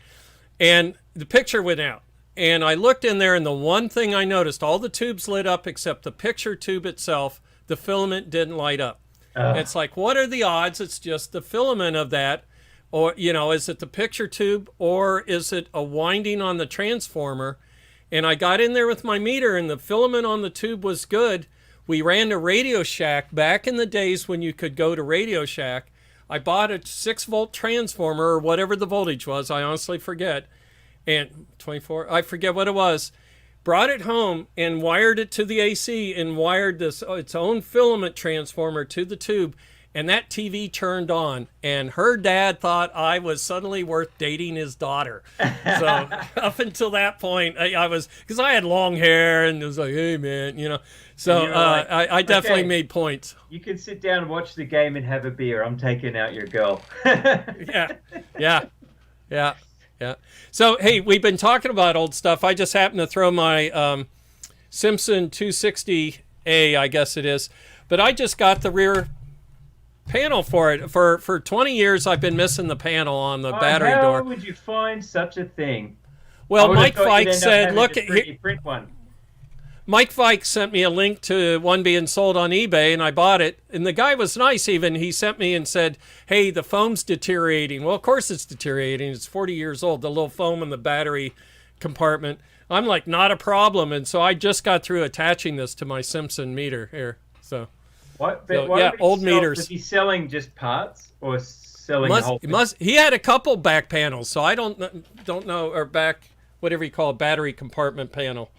And the picture went out. And I looked in there, and the one thing I noticed, all the tubes lit up except the picture tube itself. The filament didn't light up. It's like, what are the odds it's just the filament of that? Or, is it the picture tube, or is it a winding on the transformer? And I got in there with my meter, and the filament on the tube was good. We ran to Radio Shack back in the days when you could go to Radio Shack. I bought a 6-volt transformer or whatever the voltage was. I honestly forget. And 24, I forget what it was. Brought it home and wired it to the AC and wired its own filament transformer to the tube. And that TV turned on, and her dad thought I was suddenly worth dating his daughter. So up until that point, I was, because I had long hair, and it was like, hey man, you know. So like, I definitely made points. You can sit down and watch the game and have a beer. I'm taking out your girl. Yeah. So hey, we've been talking about old stuff. I just happened to throw my Simpson 260A, I guess it is, but I just got the rear panel for it. For 20 years I've been missing the panel on the battery door. How would you find such a thing? Well, Mike Fike said, look, print one. Mike Fike sent me a link to one being sold on eBay, and I bought it. And the guy was nice even. He sent me and said, hey, the foam's deteriorating. Well, of course it's deteriorating. It's 40 years old, the little foam in the battery compartment. I'm like, not a problem. And so I just got through attaching this to my Simpson meter here. So... old meters. Was he selling just parts or selling the whole thing? He had a couple back panels, so I don't know, or back, whatever you call it, battery compartment panel.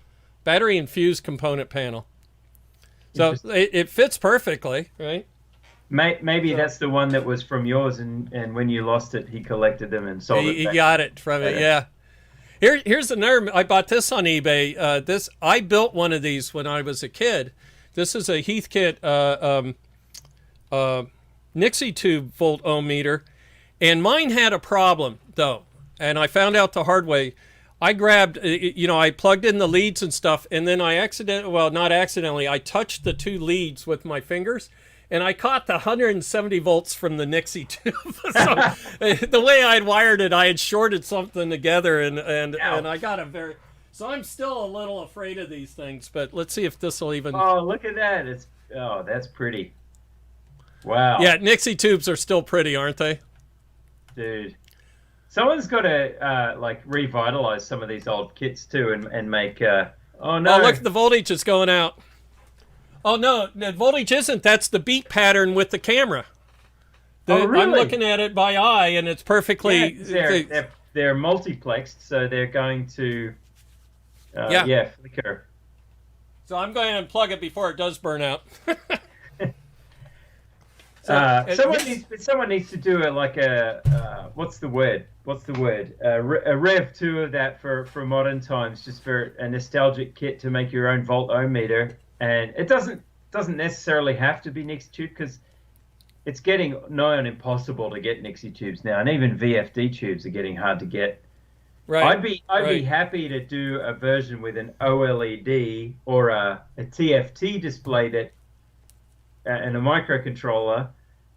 Battery infused component panel. So it fits perfectly, right? Maybe that's the one that was from yours, and when you lost it, he collected them and sold it. He got it from it, yeah. Here's another, I bought this on eBay. I built one of these when I was a kid. This is a Heathkit Nixie tube volt ohm meter, and mine had a problem though, and I found out the hard way. I grabbed, I plugged in the leads and stuff, and then I I touched the 2 leads with my fingers, and I caught the 170 volts from the Nixie tube. So the way I'd wired it, I had shorted something together, and I got a very... So I'm still a little afraid of these things, but let's see if this will even... Oh, look at that. That's pretty. Wow. Yeah, Nixie tubes are still pretty, aren't they? Dude. Someone's got to, revitalize some of these old kits, too, and make... Oh, no. Oh, look, the voltage is going out. Oh, no, the voltage isn't. That's the beat pattern with the camera. Oh, really? I'm looking at it by eye, and it's perfectly... Yeah, they're multiplexed, so they're going to... flicker. So I'm going to unplug it before it does burn out. Someone needs to do what's the word? A Rev 2 of that for modern times, just for a nostalgic kit to make your own volt ohm meter. And it doesn't necessarily have to be Nixie tube, because it's getting nigh on impossible to get Nixie tubes now, and even VFD tubes are getting hard to get. Right. I'd be happy to do a version with an OLED or a TFT display and a microcontroller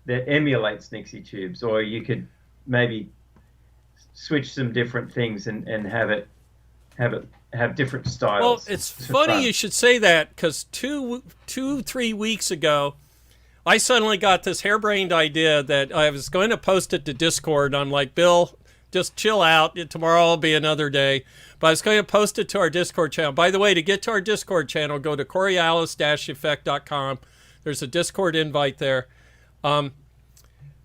that emulates Nixie tubes, or you could maybe switch some different things and have different styles. Well, it's funny you should say that, because 3 weeks ago, I suddenly got this harebrained idea that I was going to post it to Discord. I'm like, Bill, just chill out. Tomorrow will be another day. But I was going to post it to our Discord channel. By the way, to get to our Discord channel, go to Coriolis-effect.com. There's a Discord invite there. But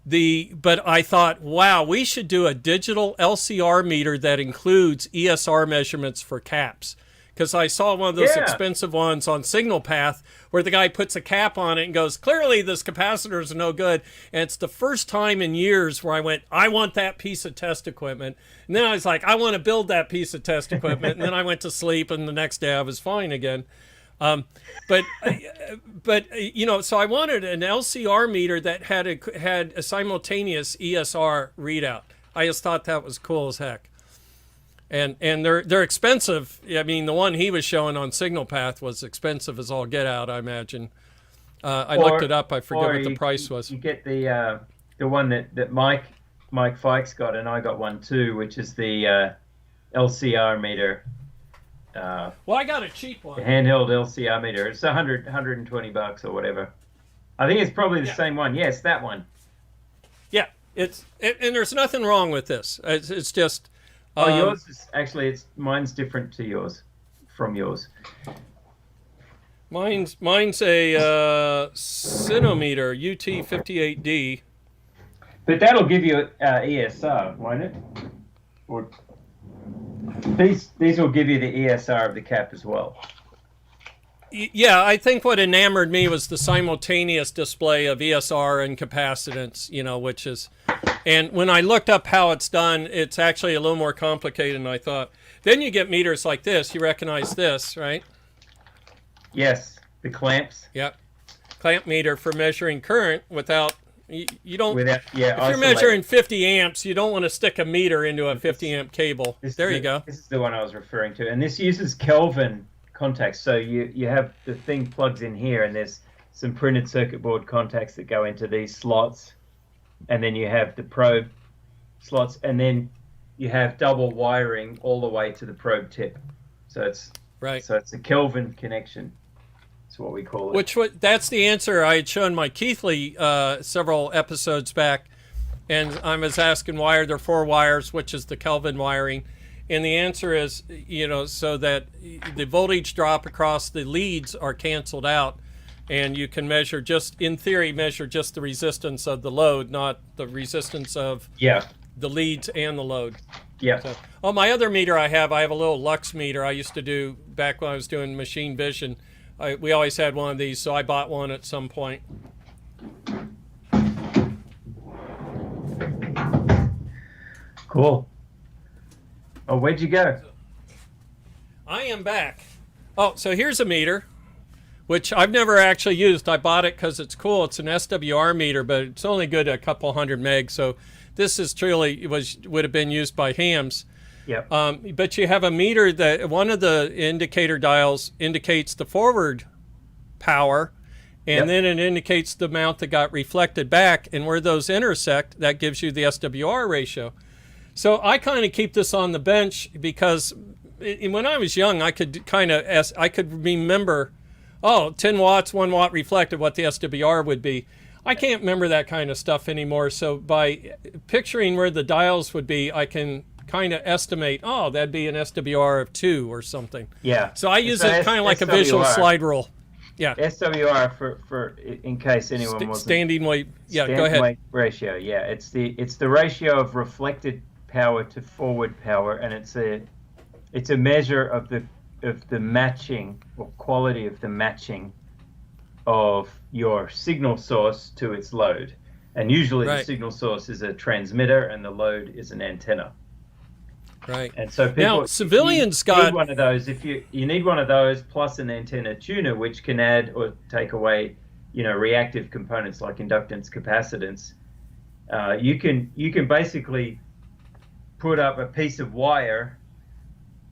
I thought, wow, we should do a digital LCR meter that includes ESR measurements for caps. Because I saw one of those expensive ones on Signal Path where the guy puts a cap on it and goes, clearly this capacitor is no good. And it's the first time in years where I went, I want that piece of test equipment. And then I was like, I want to build that piece of test equipment. And then I went to sleep, and the next day I was fine again. So I wanted an LCR meter that had a simultaneous ESR readout. I just thought that was cool as heck. And they're expensive. I mean, the one he was showing on Signal Path was expensive as all get out, I imagine. I looked it up. I forget what the price was. You get the one that Mike Fike's got, and I got one too, which is the LCR meter. Well, I got a cheap one. The handheld LCR meter. It's $120 or whatever. I think it's probably the same one. Yes, that one. Yeah, and there's nothing wrong with this. It's just... yours is actually mine's different to yours, from yours. Mine's a Sinometer UT58D. But that'll give you ESR, won't it? Or these will give you the ESR of the cap as well. Yeah, I think what enamored me was the simultaneous display of ESR and capacitance, which is, and when I looked up how it's done, it's actually a little more complicated than I thought. Then you get meters like this. You recognize this, right? Yes, the clamps. Yep. Clamp meter for measuring current without, you don't, if you're measuring 50 amps, you don't want to stick a meter into a 50 amp cable. There you go. This is the one I was referring to. And this uses Kelvin contacts. So you have the thing plugs in here, and there's some printed circuit board contacts that go into these slots. And then you have the probe slots, and then you have double wiring all the way to the probe tip. So it's right. So it's a Kelvin connection. That's what we call it. That's the answer I had shown Mike Keithley several episodes back, and I was asking why are there 4 wires, which is the Kelvin wiring, and the answer is so that the voltage drop across the leads are canceled out, and you can measure in theory just the resistance of the load, not the resistance of the leads and the load. Yeah. So, my other meter I have a little lux meter I used to do back when I was doing machine vision. We always had one of these, so I bought one at some point. Cool. Oh, where'd you go? I am back. Oh, so here's a meter, which I've never actually used. I bought it because it's cool. It's an SWR meter, but it's only good a couple hundred meg. So this is truly would have been used by hams. Yep. But you have a meter that one of the indicator dials indicates the forward power, and then it indicates the amount that got reflected back, and where those intersect, that gives you the SWR ratio. So I kind of keep this on the bench because when I was young, I could remember, 10 watts, 1 watt reflected, what the SWR would be. I can't remember that kind of stuff anymore. So by picturing where the dials would be, I can kind of estimate, that'd be an SWR of 2 or something. Yeah. So I use it kind of like a visual slide rule. Yeah. SWR for in case anyone wasn't. Standing weight. Yeah, standing go ahead. Weight ratio. Yeah, it's the ratio of reflected power to forward power, and it's a measure of the matching or quality of the matching of your signal source to its load. And usually the signal source is a transmitter and the load is an antenna. Right. And so now civilians need one of those. If you need one of those plus an antenna tuner, which can add or take away, reactive components like inductance, capacitance. You can basically put up a piece of wire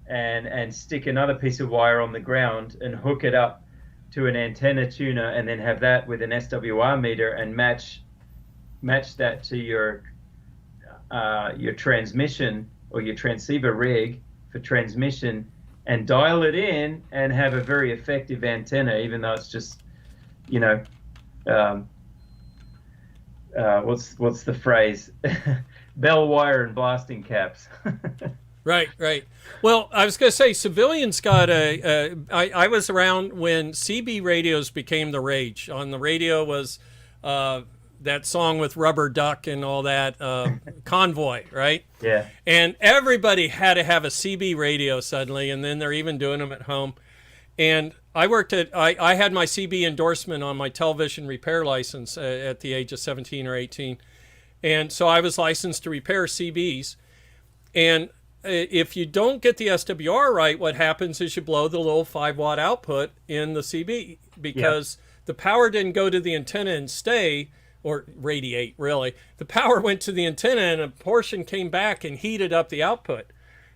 and stick another piece of wire on the ground and hook it up to an antenna tuner, and then have that with an SWR meter and match that to your transmission or your transceiver rig for transmission, and dial it in and have a very effective antenna, even though it's just, what's the phrase? Bell wire and blasting caps. Right. Well, I was going to say, civilians got I was around when CB radios became the rage. On the radio was that song with Rubber Duck and all that, Convoy, right? Yeah. And everybody had to have a CB radio suddenly, and then they're even doing them at home. And I had my CB endorsement on my television repair license at the age of 17 or 18. And so I was licensed to repair CBs. And if you don't get the SWR right, what happens is you blow the little 5-watt output in the CB, because the power didn't go to the antenna and stay, or radiate, really. The power went to the antenna, and a portion came back and heated up the output.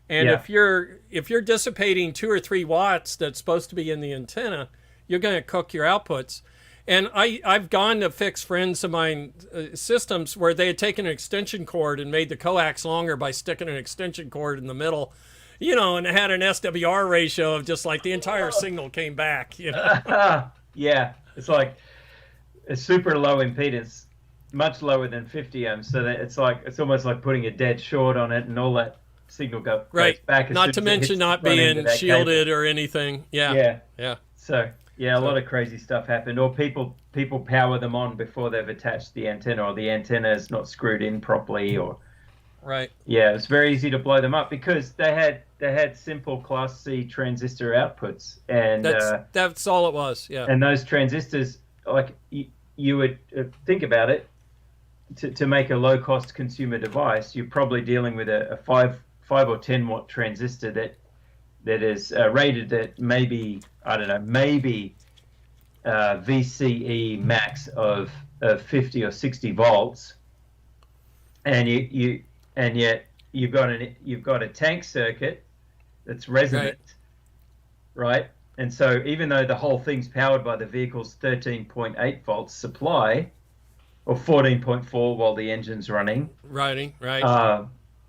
And if you're dissipating 2 or 3 watts that's supposed to be in the antenna, you're going to cook your outputs. And I've gone to fix friends of mine systems where they had taken an extension cord and made the coax longer by sticking an extension cord in the middle, and it had an SWR ratio of just like the entire signal came back. Yeah, it's like a super low impedance, much lower than 50 ohms, so that it's almost like putting a dead short on it, and all that signal goes back. Not to mention not being shielded or anything. Yeah. So Yeah, a So, lot of crazy stuff happened, or people power them on before they've attached the antenna, or the antenna is not screwed in properly, or right. yeah, it's very easy to blow them up because they had simple Class C transistor outputs, That's all it was. Yeah. and those transistors, like you would think about it, to make a low cost consumer device, you're probably dealing with a 5 or 10 watt transistor that is rated at maybe, I don't know, maybe VCE max of 50 or 60 volts, and yet you've got a tank circuit that's resonant, right? And so even though the whole thing's powered by the vehicle's 13.8 volts supply, or 14.4 while the engine's running, Right.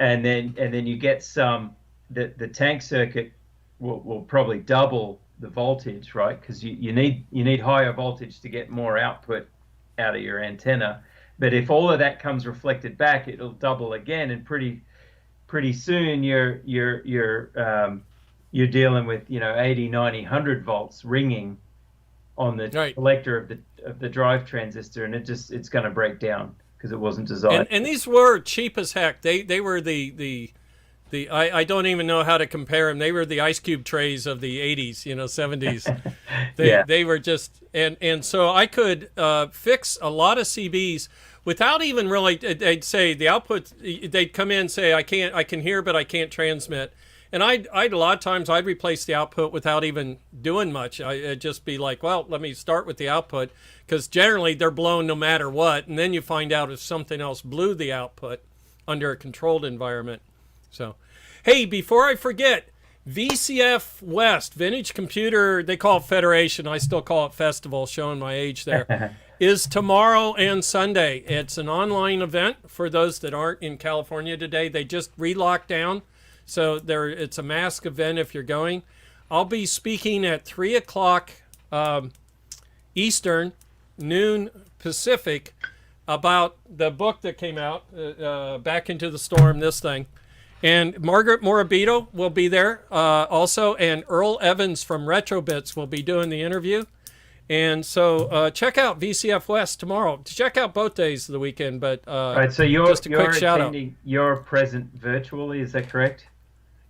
and then you get the tank circuit will probably double the voltage, right? Because you need higher voltage to get more output out of your antenna. But if all of that comes reflected back, it'll double again, and pretty soon you're dealing with 80, 90, 100 volts ringing on the collector of the drive transistor, and it's going to break down because it wasn't designed. And these were cheap as heck. They were the I don't even know how to compare them. They were the ice cube trays of the 80s, 70s. They were just, and so I could fix a lot of CBs without even really, they'd say the output, they'd come in and say, I can hear, but I can't transmit. And I'd a lot of times I'd replace the output without even doing much. I'd just be like, well, let me start with the output, because generally they're blown no matter what. And then you find out if something else blew the output under a controlled environment. So, hey, before I forget, VCF West, Vintage Computer, they call it Federation. I still call it Festival, showing my age there, is tomorrow and Sunday. It's an online event for those that aren't in California today. They just re-locked down. So it's a mask event if you're going. I'll be speaking at 3 o'clock Eastern, noon Pacific, about the book that came out, Back into the Storm, this thing. And Margaret Morabito will be there also, and Earl Evans from Retrobits will be doing the interview. And so check out VCF West tomorrow. Check out both days of the weekend, but right, so just a quick shout out. You're present virtually, is that correct?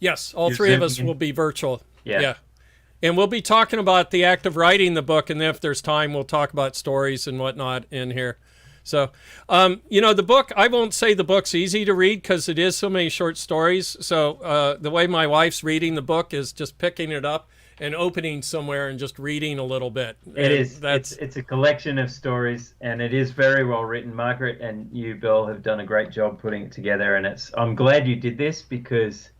Yes, all three of us will be virtual. Yeah. And we'll be talking about the act of writing the book, and then if there's time, we'll talk about stories and whatnot in here. So, the book, I won't say the book's easy to read because it is so many short stories. So the way my wife's reading the book is just picking it up and opening somewhere and just reading a little bit. It's a collection of stories, and it is very well written. Margaret and you, Bill, have done a great job putting it together, and I'm glad you did this because,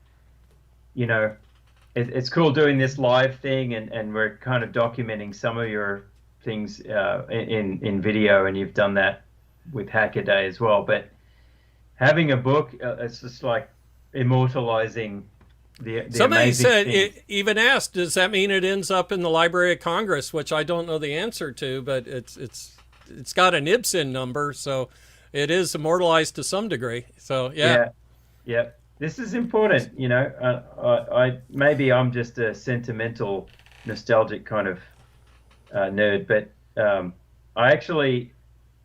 it's cool doing this live thing, and we're kind of documenting some of your things in video, and you've done that with Hackaday as well. But having a book, it's just like immortalizing the Somebody amazing said, things. even asked, does that mean it ends up in the Library of Congress? Which I don't know the answer to, but it's got an Ibsen number, so it is immortalized to some degree. So yeah. This is important, maybe I'm just a sentimental, nostalgic kind of nerd, but I actually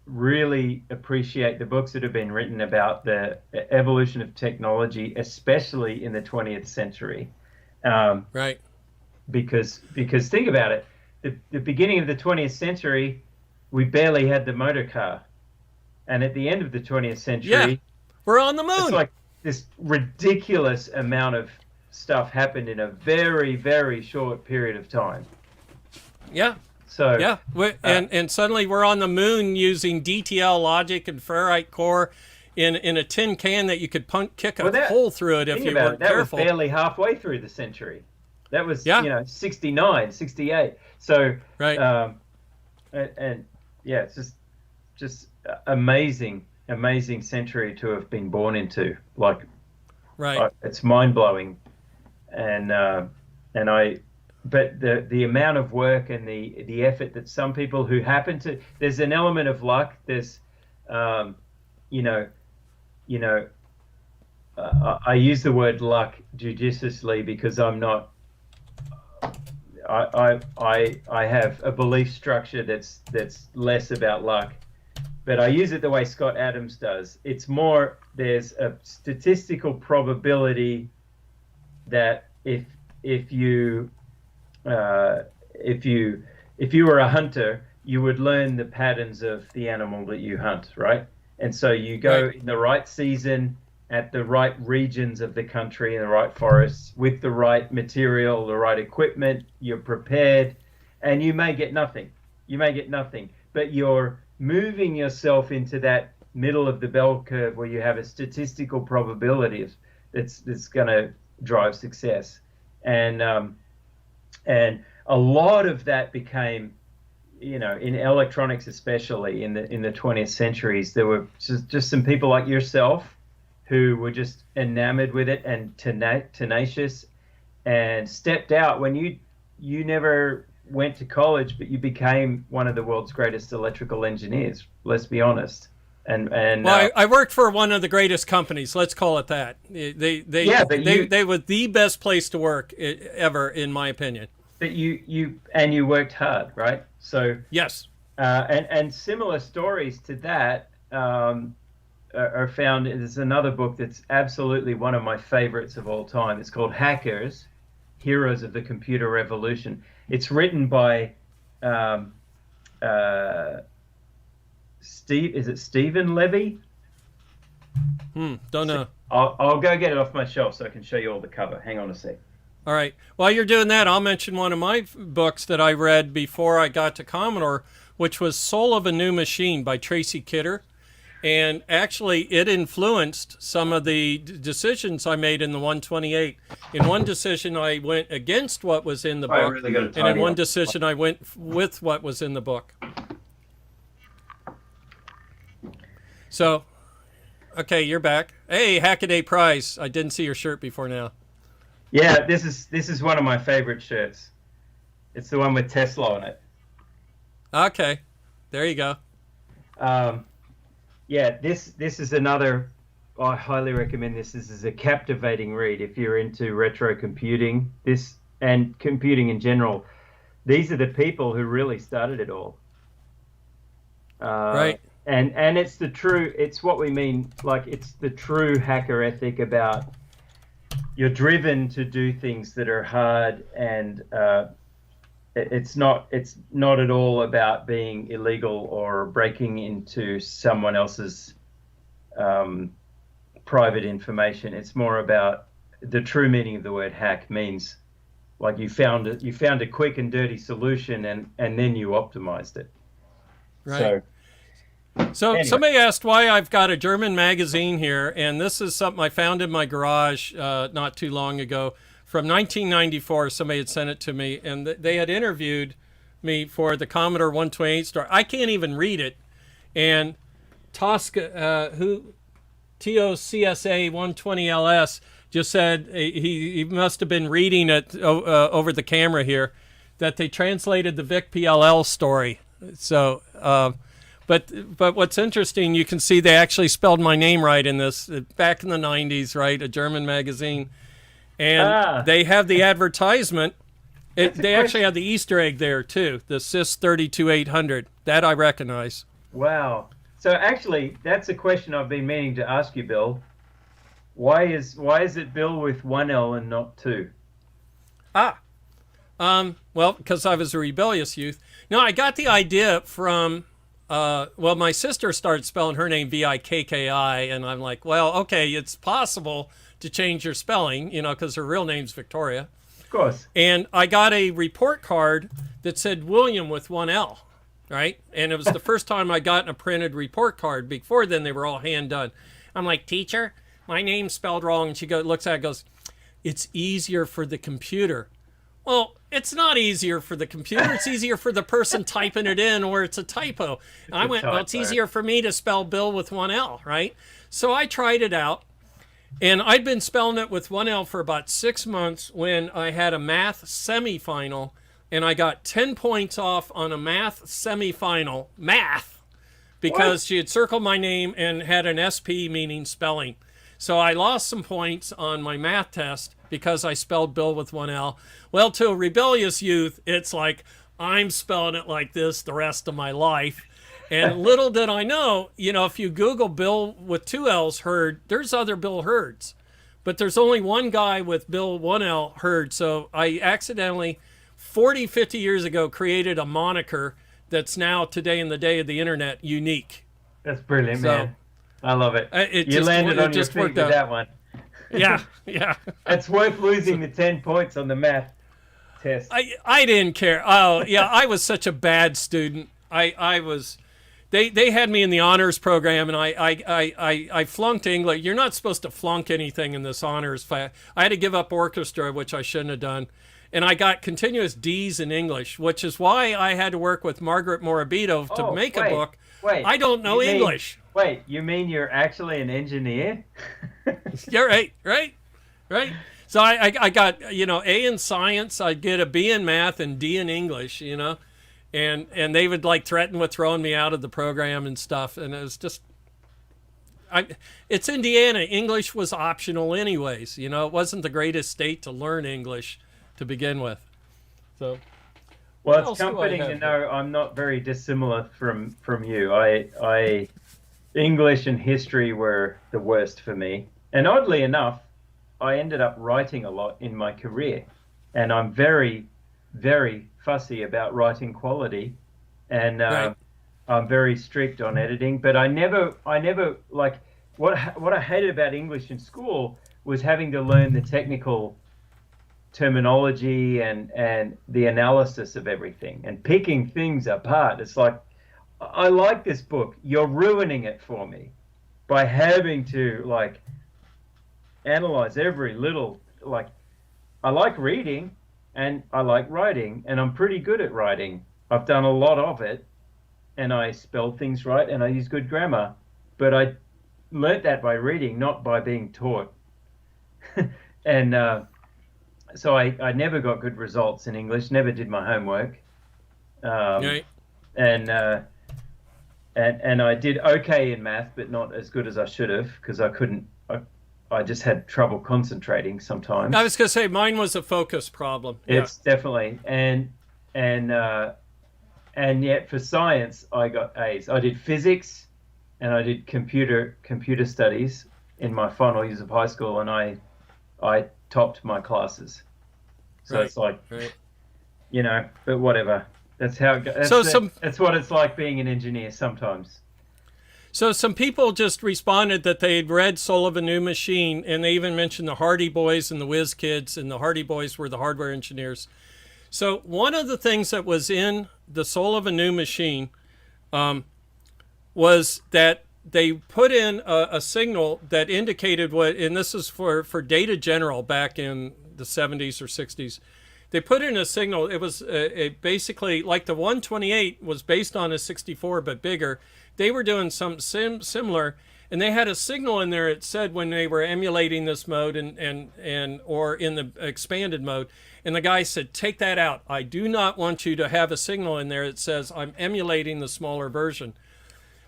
really appreciate the books that have been written about the evolution of technology, especially in the 20th century. Right. Because think about it, the beginning of the 20th century, we barely had the motor car, and at the end of the 20th century, we're on the moon. It's like this ridiculous amount of stuff happened in a very, very short period of time. Yeah. So yeah, and suddenly we're on the moon using DTL logic and ferrite core in a tin can that you could kick a hole through it if you weren't careful. That was barely halfway through the century. That was 69, 68. So right. It's just amazing century to have been born into. Like, right. It's mind blowing, but the amount of work and the effort that some people who happen to, there's an element of luck. There's, I use the word luck judiciously because I'm not I have a belief structure that's less about luck, but I use it the way Scott Adams does. It's more, there's a statistical probability that if you were a hunter, you would learn the patterns of the animal that you hunt, right? And so you go in the right season, at the right regions of the country, in the right forests, with the right material, the right equipment, you're prepared, and you may get nothing. You may get nothing, but you're moving yourself into that middle of the bell curve where you have a statistical probability that's going to drive success. And a lot of that became, in electronics, especially in the 20th centuries, there were just some people like yourself who were just enamored with it and tenacious, and stepped out when you never went to college, but you became one of the world's greatest electrical engineers. Let's be honest. I worked for one of the greatest companies. Let's call it that. They were the best place to work ever, in my opinion. But you worked hard, right? So yes. And similar stories to that are found. There's another book that's absolutely one of my favorites of all time. It's called Hackers, Heroes of the Computer Revolution. It's written by Stephen Levy? Don't know. I'll go get it off my shelf so I can show you all the cover. Hang on a sec. All right. While you're doing that, I'll mention one of my books that I read before I got to Commodore, which was Soul of a New Machine by Tracy Kidder. And actually, it influenced some of the decisions I made in the 128. In one decision, I went against what was in the book. And in one decision, I went with what was in the book. So, okay, you're back. Hey, Hackaday Prize. I didn't see your shirt before now. Yeah, this is one of my favorite shirts. It's the one with Tesla on it. Okay, there you go. Yeah, this is another. I highly recommend this. This is a captivating read if you're into retro computing. This and computing in general. These are the people who really started it all. Right. And it's the true. It's what we mean. Like, it's the true hacker ethic about. You're driven to do things that are hard, and it's not at all about being illegal or breaking into someone else's private information. It's more about the true meaning of the word hack means like you found a quick and dirty solution, and then you optimized it. Right. So anyway. Somebody asked why I've got a German magazine here, and this is something I found in my garage not too long ago. From 1994, somebody had sent it to me, and they had interviewed me for the Commodore 128 story. I can't even read it. And Tosca, TOCSA 120LS, just said he must have been reading it over the camera here, that they translated the Vic PLL story. So... But what's interesting, you can see they actually spelled my name right in this back in the 90s, right? A German magazine. And they have the advertisement. They actually have the Easter egg there, too, the SYS 32800. That I recognize. Wow. So actually, that's a question I've been meaning to ask you, Bill. Why is it Bill with one L and not two? Well, because I was a rebellious youth. No, I got the idea from... my sister started spelling her name Vikki, and I'm like, well, okay, it's possible to change your spelling, because her real name's Victoria. Of course. And I got a report card that said William with one L, right? And it was the first time I got a printed report card. Before then, they were all hand done. I'm like, teacher, my name's spelled wrong. And she looks at it and goes, it's easier for the computer. Well, it's not easier for the computer. It's easier for the person typing it in, or it's a typo. And I went, well, it's easier for me to spell Bill with one L, right? So I tried it out, and I'd been spelling it with one L for about 6 months when I had a math semifinal, and I got 10 points off on a math semifinal, because she had circled my name and had an SP meaning spelling. So I lost some points on my math test because I spelled Bill with one L. Well, to a rebellious youth, it's like, I'm spelling it like this the rest of my life. And little did I know, if you Google Bill with two L's Hurd, there's other Bill Hurds. But there's only one guy with Bill 1L Hurd. So I accidentally, 40, 50 years ago, created a moniker that's now, today in the day of the internet, unique. That's brilliant, man. I love it. You landed on your feet with that one. Yeah. It's worth losing the 10 points on the math test. I didn't care. Oh, yeah, I was such a bad student. I was... They had me in the honors program, and I flunked English. You're not supposed to flunk anything in this honors. I had to give up orchestra, which I shouldn't have done. And I got continuous D's in English, which is why I had to work with Margaret Morabito to make a book. I don't know English. Wait, you mean you're actually an engineer? You're right. So I got, A in science, I'd get a B in math and D in English, and they would like threaten with throwing me out of the program and stuff. And it was just, it's Indiana. English was optional anyways. It wasn't the greatest state to learn English to begin with. So, well, it's comforting to know I'm not very dissimilar from you. I English and history were the worst for me. And oddly enough, I ended up writing a lot in my career. And I'm very, very fussy about writing quality. And I'm very strict on editing. But I never like, what I hated about English in school was having to learn the technical terminology and the analysis of everything and picking things apart. It's like, I like this book. You're ruining it for me by having to like analyze every little, like, I like reading and I like writing and I'm pretty good at writing. I've done a lot of it and I spell things right and I use good grammar, but I learnt that by reading, not by being taught. And so I never got good results in English, never did my homework. And I did okay in math, but not as good as I should have because I just had trouble concentrating sometimes. I was going to say mine was a focus problem. It's definitely, and yet for science I got A's. I did physics and I did computer studies in my final years of high school, and I topped my classes. So it's like, but whatever. That's how it goes. That's what it's like being an engineer sometimes. So some people just responded that they'd read Soul of a New Machine, and they even mentioned the Hardy Boys and the Whiz Kids, and the Hardy Boys were the hardware engineers. So one of the things that was in the Soul of a New Machine was that they put in a signal that indicated what, and this is for Data General back in the 70s or 60s. They put in a signal. It was basically like the 128 was based on a 64 but bigger. They were doing something similar, and they had a signal in there. It said when they were emulating this mode and or in the expanded mode, and the guy said, "Take that out. I do not want you to have a signal in there that says I'm emulating the smaller version."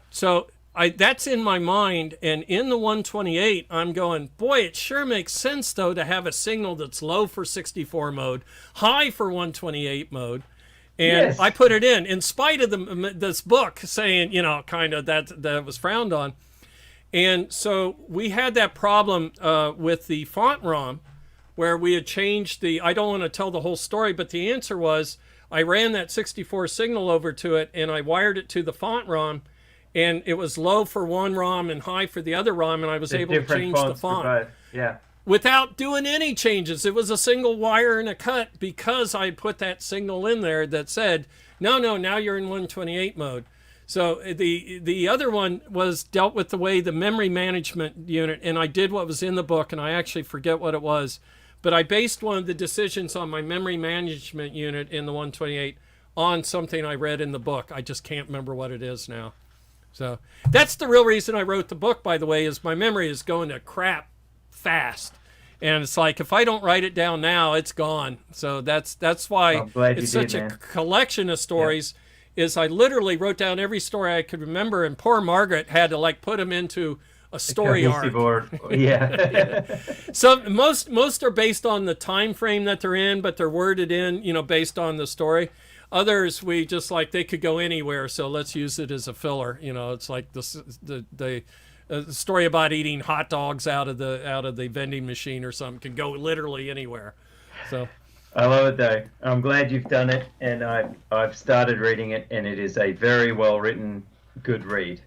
So that's in my mind, and in the 128, I'm going, boy, it sure makes sense, though, to have a signal that's low for 64 mode, high for 128 mode, and yes. I put it in spite of this book saying, kind of that was frowned on. And so we had that problem with the font ROM, where we had changed I don't want to tell the whole story, but the answer was, I ran that 64 signal over to it, and I wired it to the font ROM, and it was low for one ROM and high for the other ROM, and I was able to change the font without doing any changes. It was a single wire and a cut because I put that signal in there that said, no, now you're in 128 mode. So the other one was dealt with the way the memory management unit, and I did what was in the book, and I actually forget what it was, but I based one of the decisions on my memory management unit in the 128 on something I read in the book. I just can't remember what it is now. So that's the real reason I wrote the book, by the way, is my memory is going to crap fast. And it's like, if I don't write it down now, it's gone. So that's why it's such a collection of stories. Is I literally wrote down every story I could remember, and poor Margaret had to like put them into a story arc. Yeah. So most are based on the time frame that they're in, but they're worded in, based on the story. Others we just like they could go anywhere, so let's use it as a filler. It's like the story about eating hot dogs out of the vending machine or something can go literally anywhere. So I love it though. I'm glad you've done it, and I've started reading it, and it is a very well written, good read.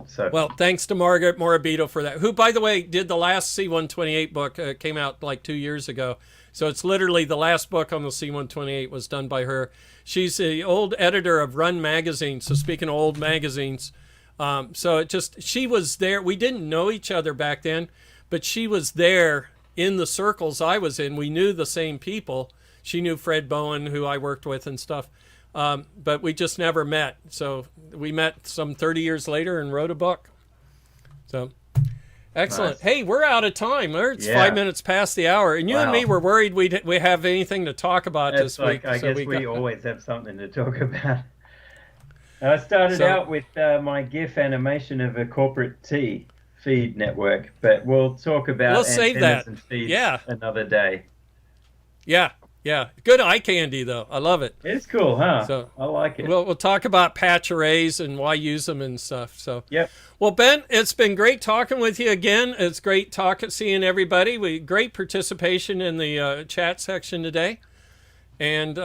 So well, thanks to Margaret Morabito for that. Who, by the way, did the last C-128 book? Came out like 2 years ago. So it's literally the last book on the C-128 was done by her. She's the old editor of Run magazine. So speaking of old magazines, she was there. We didn't know each other back then, but she was there in the circles I was in. We knew the same people. She knew Fred Bowen, who I worked with and stuff. But we just never met. So we met some 30 years later and wrote a book. So excellent. Nice. Hey, we're out of time. It's 5 minutes past the hour. And you and me were worried we have anything to talk about this week. I guess we always have something to talk about. I started out with my GIF animation of a corporate T feed network, but we'll talk about antennas and feeds another day. Yeah. Good eye candy, though. I love it. It's cool, huh? So I like it. We'll talk about patch arrays and why use them and stuff. So yep. Well, Ben, it's been great talking with you again. It's great seeing everybody. Great participation in the chat section today. And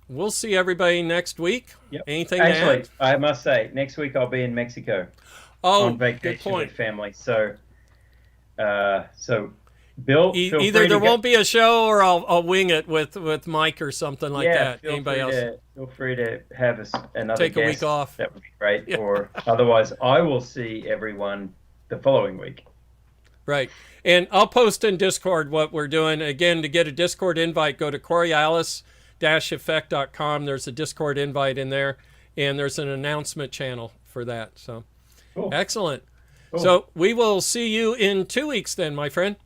we'll see everybody next week. Yep. Anything Actually, to add? I must say, next week I'll be in Mexico on vacation with family. So, Bill, either there won't be a show or I'll wing it with Mike or something like that. Anybody else? Feel free to have another take a week off. That would be great. Yeah. Or otherwise, I will see everyone the following week. Right. And I'll post in Discord what we're doing. Again, to get a Discord invite, go to Coriolis-effect.com. There's a Discord invite in there, and there's an announcement channel for that. So, cool. Excellent. Cool. So we will see you in 2 weeks then, my friend.